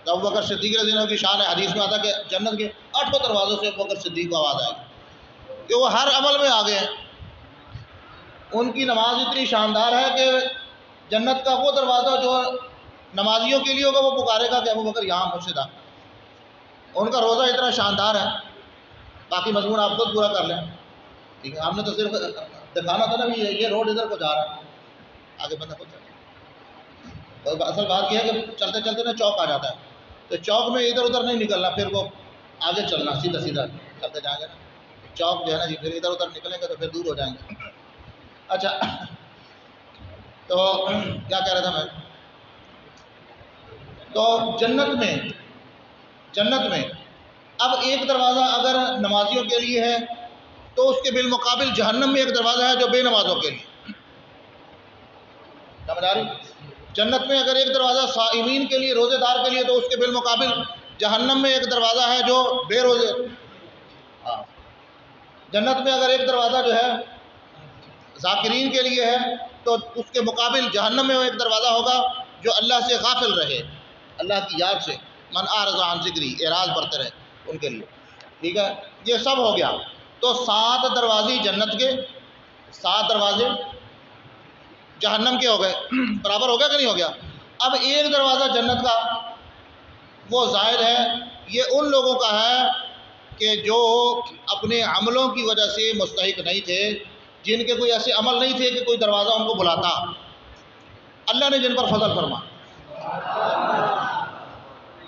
تو ابوبکر صدیق رضی اللہ عنہ کی شان ہے، حدیث میں آتا ہے کہ جنت کے 8 دروازوں سے ابوبکر صدیق کو آواز آئی کہ وہ ہر عمل میں آگے ہیں. ان کی نماز اتنی شاندار ہے کہ جنت کا وہ دروازہ جو نمازیوں کے لیے ہوگا وہ پکارے گا کہ ابوبکر یہاں مرشد آ. ان کا روزہ اتنا شاندار ہے، باقی مضمون آپ خود پورا کر لیں. ٹھیک ہے، ہم نے تو صرف دکھانا تھا نا بھی یہ روڈ ادھر کو جا رہا ہے، آگے بندہ خود چلے. تو اصل بات یہ ہے کہ چلتے چلتے نا چوک آ جاتا ہے، تو چوک میں ادھر ادھر نہیں نکلنا، پھر وہ آگے چلنا سیدھا سیدھا چلتے جائیں گے نا. چوک جو ہے نا جی، پھر ادھر ادھر نکلیں گے تو پھر دور ہو جائیں گے. اچھا، تو کیا کہہ رہا تھا میں؟ تو جنت میں اب ایک دروازہ اگر نمازیوں کے لیے ہے تو اس کے بالمقابل جہنم میں ایک دروازہ ہے جو بے نمازوں کے لیے. سمجھ آ رہی؟ جنت میں اگر ایک دروازہ صائمین کے لیے، روزے دار کے لیے، تو اس کے بالمقابل جہنم میں ایک دروازہ ہے جو بے روزے. جنت میں اگر ایک دروازہ جو ہے ذاکرین کے لیے ہے تو اس کے مقابل جہنم میں ایک دروازہ ہوگا جو اللہ سے غافل رہے، اللہ کی یاد سے، من اعرض عن ذکری، اعراض برتے رہے ان کے لیے. ٹھیک ہے، یہ سب ہو گیا. تو 7 دروازے جنت کے، 7 دروازے جہنم کے ہو گئے. برابر ہو گیا کہ نہیں ہو گیا؟ اب ایک دروازہ جنت کا وہ زائد ہے، یہ ان لوگوں کا ہے کہ جو اپنے عملوں کی وجہ سے مستحق نہیں تھے، جن کے کوئی ایسے عمل نہیں تھے کہ کوئی دروازہ ان کو بلاتا. اللہ نے جن پر فضل فرما،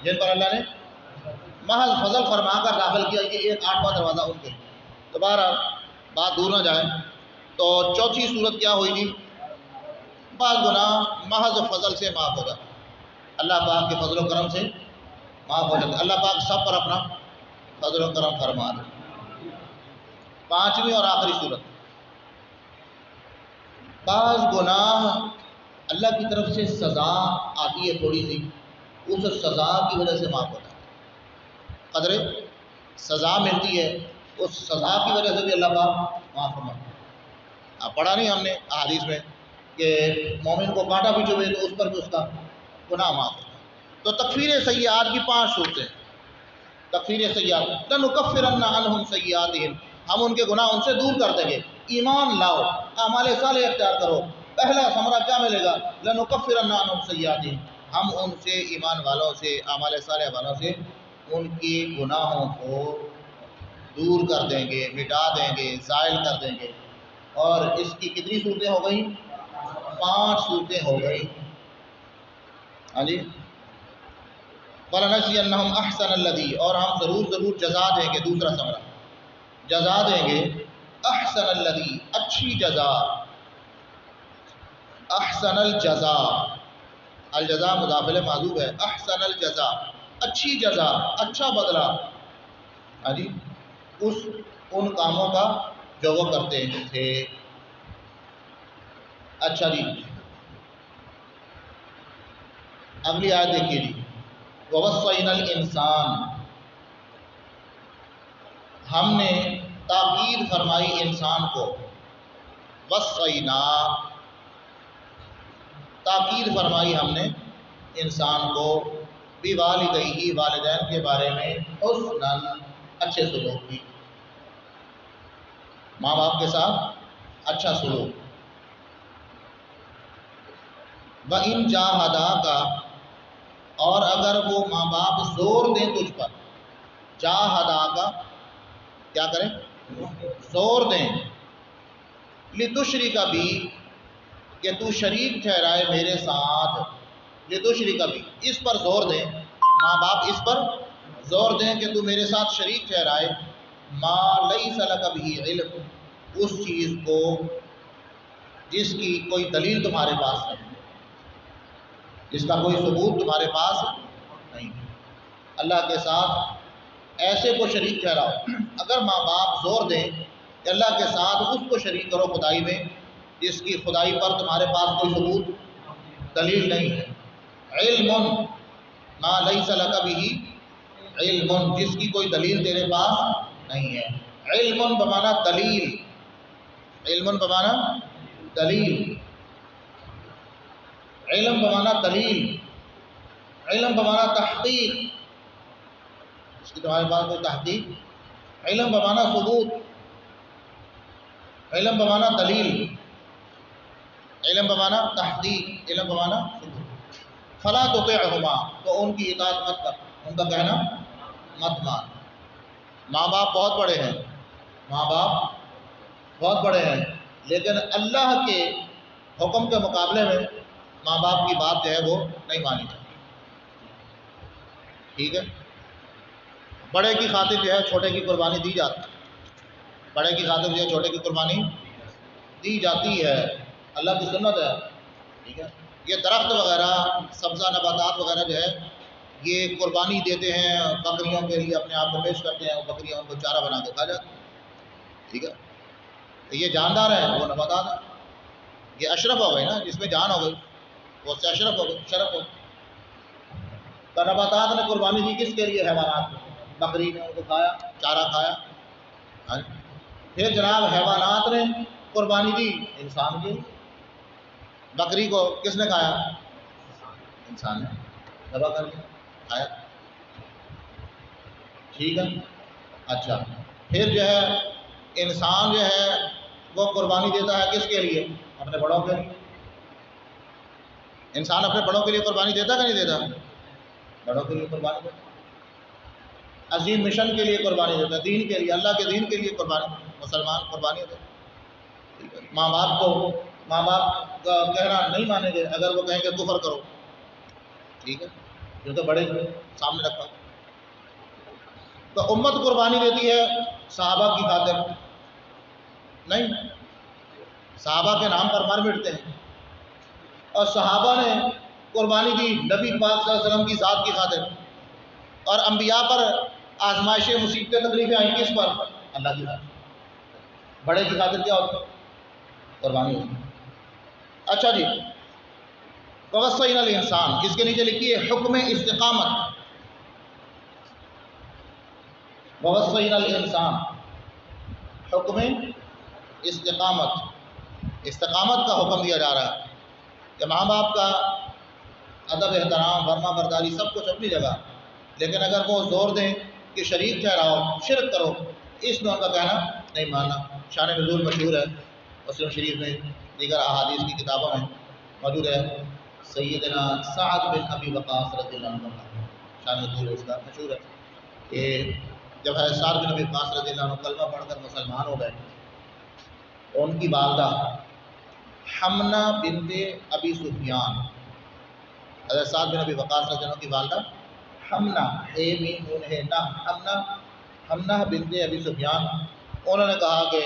جن پر اللہ نے محض فضل فرما کر داخل کیا، یہ ایک 8واں دروازہ ان کے. دوبارہ بات دور نہ جائے تو چوتھی صورت کیا ہوئی گی؟ بعض گناہ محض فضل سے معاف ہو جاتا، اللہ پاک کے فضل و کرم سے معاف ہو جاتا. اللہ پاک سب پر اپنا فضل و کرم فرما دے. 5ویں اور آخری صورت، بعض گناہ اللہ کی طرف سے سزا آتی ہے تھوڑی سی، اس سزا کی وجہ سے معاف ہوتا ہے. قدرے سزا ملتی ہے، اس سزا کی وجہ سے بھی اللہ پاک معاف فرماتا ہے. پڑھا نہیں ہم نے احادیث میں کہ مومن کو کانٹا بھی چبھے تو اس پر بھی اس کا گناہ معاف ہوتا ہے. تو تکفیر سیئات کی 5 صورتیں. تکفیر سیئات، لنکفرن عنہم سیئاتہم، ہم ان کے گناہ ان سے دور کر دیں گے. ایمان لاؤ، اعمال صالح اختیار کرو. پہلا ثمرہ کیا ملے گا؟ لنکفرن عنہم سیئاتہم، ہم ان سے، ایمان والوں سے، اعمال صالح والوں سے ان کے گناہوں کو دور کر دیں گے، مٹا دیں گے، زائل کر دیں گے. اور اس کی کتنی صورتیں ہو گئیں؟ 5 صورتیں ہو گئی. ہاں جی. وَلَنَجْزِيَنَّهُمْ أَحْسَنَ الَّذِي، اور ہم ضرور جزا دیں گے. دوسرا ثمرہ، جزا دیں گے. احسن الذی، اچھی جزا. احسن الجزا، الجزا مضاف الیہ محذوف ہے. احسن الجزا، اچھی جزا، اچھا بدلہ. ہاں جی، ان کاموں کا جو وہ کرتے تھے. اچھا جی، اگلی آیت دیکھیے جی. وَوَصَّيْنَا الْإِنسَانَ، ہم نے تاکید فرمائی انسان کو. وَصَّيْنَا، تاکید فرمائی ہم نے انسان کو. بِوَالِدَيْهِ، والدین کے بارے میں. حُسْنًا، اچھے سلوک کی، ماں باپ کے ساتھ اچھا سلوک. وَإِن جَاهَدَاكَ، اور اگر وہ ماں باپ زور دیں تجھ پر. جَاهَدَاكَ، کیا کریں؟ زور دیں. لِتُشْرِكَ بِي، کہ تو شریک ٹھہرائے میرے ساتھ. لِتُشْرِكَ بِی، اس پر زور دیں، ماں باپ اس پر زور دیں کہ تو میرے ساتھ شریک ٹھہرائے. مَا لَيْسَ لَكَ بِهِ عِلْمٌ، اس چیز کو جس کی کوئی دلیل تمہارے پاس نہیں، جس کا کوئی ثبوت تمہارے پاس نہیں. اللہ کے ساتھ ایسے کو شریک ٹھہراؤ۔ اگر ماں باپ زور دیں کہ اللہ کے ساتھ اس کو شریک کرو خدائی میں جس کی خدائی پر تمہارے پاس کوئی ثبوت دلیل نہیں ہے۔ علم ما لیس لک بہ علم، جس کی کوئی دلیل تیرے پاس نہیں ہے۔ علم بمانا دلیل، علم بمانا دلیل، علم بمانا دلیل، علم بمانا تحقیق، اس کی تمہارے پاس کوئی تحقیق، علم بمانا ثبوت، علم بمانا دلیل، علم بمانا تحقیق، علم بمانا ثبوت۔ فلا تطعہما، تو ان کی اطاعت مت کر، ان کا کہنا مت مان۔ ماں باپ بہت بڑے ہیں، ماں باپ بہت بڑے ہیں، لیکن اللہ کے حکم کے مقابلے میں ماں باپ کی بات جو ہے وہ نہیں مانی جاتی، ٹھیک ہے۔ بڑے کی خاطر جو ہے چھوٹے کی قربانی دی جاتی ہے، بڑے کی خاطر جو ہے چھوٹے کی قربانی دی جاتی ہے، اللہ کی سنت ہے، ٹھیک ہے۔ یہ درخت وغیرہ سبزہ نباتات وغیرہ جو ہے یہ قربانی دیتے ہیں بکریوں کے لیے، اپنے آپ کو پیش کرتے ہیں، وہ بکریاں ان کو چارہ بنا کے کھا جاتی ہیں، ٹھیک ہے۔ تو یہ جاندار ہے، وہ نباتات ہے، یہ اشرف ہو گئی نا، جس میں جان ہو گئی وہ اس سے اشرف ہو گئی، شرف ہو گئی۔ تو نباتات نے قربانی دی کس کے لیے؟ حیوانات کو، بکری نے ان کو کھایا، چارہ کھایا، ہاں۔ پھر جناب حیوانات نے قربانی دی انسان کی، بکری کو کس نے کھایا؟ انسان نے ذبح کر کے کھایا، ٹھیک ہے۔ اچھا، پھر جو ہے انسان جو ہے وہ قربانی دیتا ہے کس کے لیے؟ اپنے بڑوں کے لیے۔ انسان اپنے بڑوں کے لیے قربانی دیتا کہ نہیں دیتا؟ بڑوں کے لیے قربانی دیتا، عظیم مشن کے لیے قربانی دیتا، دین کے لیے، اللہ کے دین کے لیے قربانی، مسلمان قربانی دیتا، ٹھیک ہے۔ ماں باپ کو، ماں باپ کا کہنا نہیں مانیں گے اگر وہ کہیں کہ کفر کرو، ٹھیک ہے، کیونکہ بڑے سامنے رکھا۔ تو امت قربانی دیتی ہے صحابہ کی خاطر نہیں، صحابہ کے نام پر مر مٹتے ہیں، اور صحابہ نے قربانی دی نبی پاک صلی اللہ علیہ وسلم کی ذات کی خاطر، اور انبیاء پر آزمائشیں مصیبتیں تکلیفیں آئیں کس پر؟ اللہ کی خاطر۔ بڑے کی خاطر کیا ہوتا؟ قربانی ہوتی۔ اچھا جی، ووصینا الانسان، اس کے نیچے لکھی ہے حکم استقامت، ووصینا الانسان حکم استقامت، استقامت کا حکم دیا جا رہا ہے کہ ماں باپ کا ادب احترام فرما برداری سب کچھ اپنی جگہ، لیکن اگر وہ زور دیں کہ شریک ٹھہراؤ، شرک کرو، اس میں ان کا کہنا نہیں ماننا۔ شان نزول مشہور ہے، مسلم شریف میں، دیگر احادیث کی کتابوں میں موجود ہے، سیدنا سعد بن ابی وقاص رضی اللہ عنہ، شان نزول اس کا مشہور ہے کہ جب حضرت سعد بن ابی وقاص رضی اللہ عنہ کلمہ پڑھ کر مسلمان ہو گئے، ان کی والدہ حمنہ بنت ابی سفیان، حضرت سعد بن ابی وقاص رضی اللہ عنہ کی والدہ حمنہ، حمنہ بنت ابی سفیان، انہوں نے کہا کہ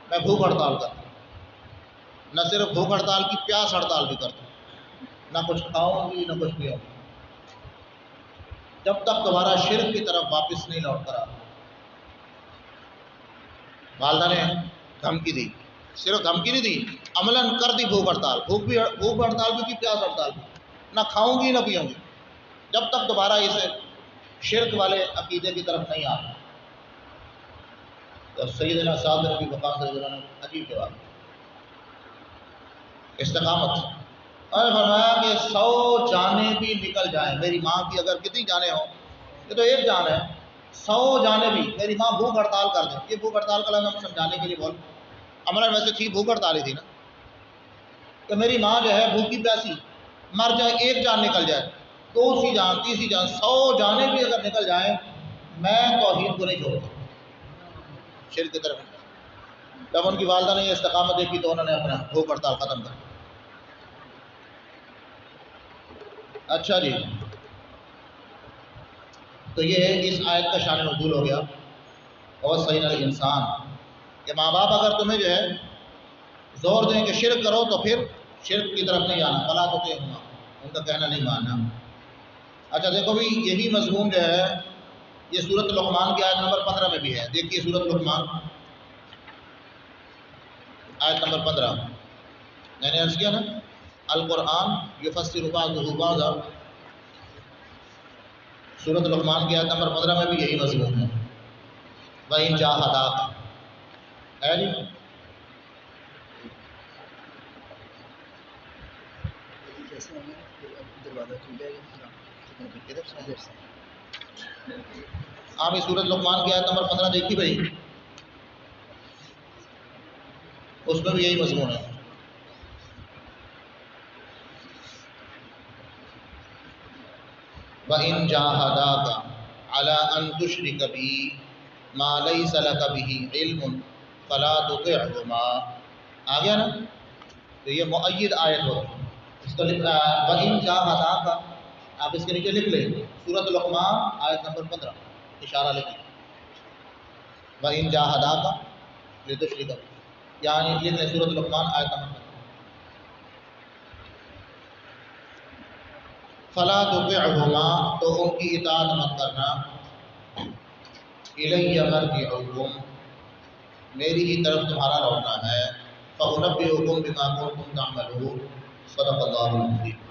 میں بھوک ہڑتال کرتا ہوں، نہ صرف بھوک ہڑتال کی، پیاس ہڑتال بھی کرتا ہوں، نہ کچھ کھاؤں گی نہ کچھ پیوں گی جب تک تمہارا شرک کی طرف واپس نہیں لوٹ کر آ۔ والدہ نے دھمکی دی، صرف دھمکی نہیں دی، عملاً کر دی بھوک ہڑتال، بھوک ہڑتال بھی کی، پیاس ہڑتال بھی، نہ کھاؤں گی نہ پیوں گی جب تک دوبارہ اس شرک والے عقیدے کی طرف نہیں آ۔ تو سیدنا سعد بن ابی وقاص رضی اللہ عنہ نے عجیب جواب، استقامت، اور فرمایا کہ 100 جانیں بھی نکل جائیں، میری ماں کی اگر کتنی جانیں ہوں، یہ تو ایک جان ہے، 100 جانیں بھی، میری ماں بھوک ہڑتال کر دیں، یہ بھوک ہڑتال کا لفظ ہم سمجھانے کے لیے بول، عملاً ویسے تھی بھوک ہڑتال ہی تھی نا، کہ میری ماں جو ہے بھوکی پیاسی مر جائے، ایک جان نکل جائے، دوسری جان، تیسری جان، 100 جانیں بھی اگر نکل جائیں، میں توحید کو نہیں چھوڑتا، شرک کی طرف۔ جب ان کی والدہ نے یہ استقامت دیکھی تو انہوں نے اپنا بھوک ہڑتال ختم کر۔ اچھا جی، تو یہ اس آیت کا شان نزول ہو گیا، اور صحیح الانسان، کہ ماں باپ اگر تمہیں جو ہے زور دیں کہ شرک کرو تو پھر شرک کی طرف نہیں آنا، فلا تطعہما، ان کا کہنا نہیں ماننا۔ اچھا دیکھو بھی، یہی مضمون جو ہے یہ سورۃ لقمان کی آیت نمبر 15 میں بھی ہے. دیکھیے سورۃ لقمان آیت نمبر 15. میں نے عرض کیا نا القرآن یفسر بعضہ بعضا. سورۃ لقمان کی آیت نمبر 15 میں بھی یہی مضمون ہے. وَإِن جَاهَدَاكَ ہے جی. آپ اس سورۃ لقمان کی آیت نمبر 15 دیکھی بھائی، اس میں بھی یہی مضمون ہے. وَإِن جَاهَدَاكَ عَلَىٰ أَن تُشْرِكَ بِي مَا لَيْسَ لَكَ بِهِ عِلْمٌ فَلَا تُطِعْهُمَا. آ گیا نا؟ تو یہ مؤید آیت ہوگی. اس کو وَإِن جَاهَدَاكَ آپ اس کے نیچے لکھ لیں سورۃ لقمان آیت نمبر 15 اشارہ لکھ لیں. وَإِن جَاهَدَاكَ لِتُشْرِكَ یعنی لکھ لیں سورۃ لقمان آیت نمبر 15. فَلَا تُطِعْهُمَا تو ان کی اطاعت مت کرنا. إِلَيَّ مَرْجِعُكُمْ میری ہی طرف تمہارا لوٹنا ہے. فَأُنَبِّئُكُم بِمَا كُنتُمْ تَعْمَلُونَ. صدق اللہ العظیم.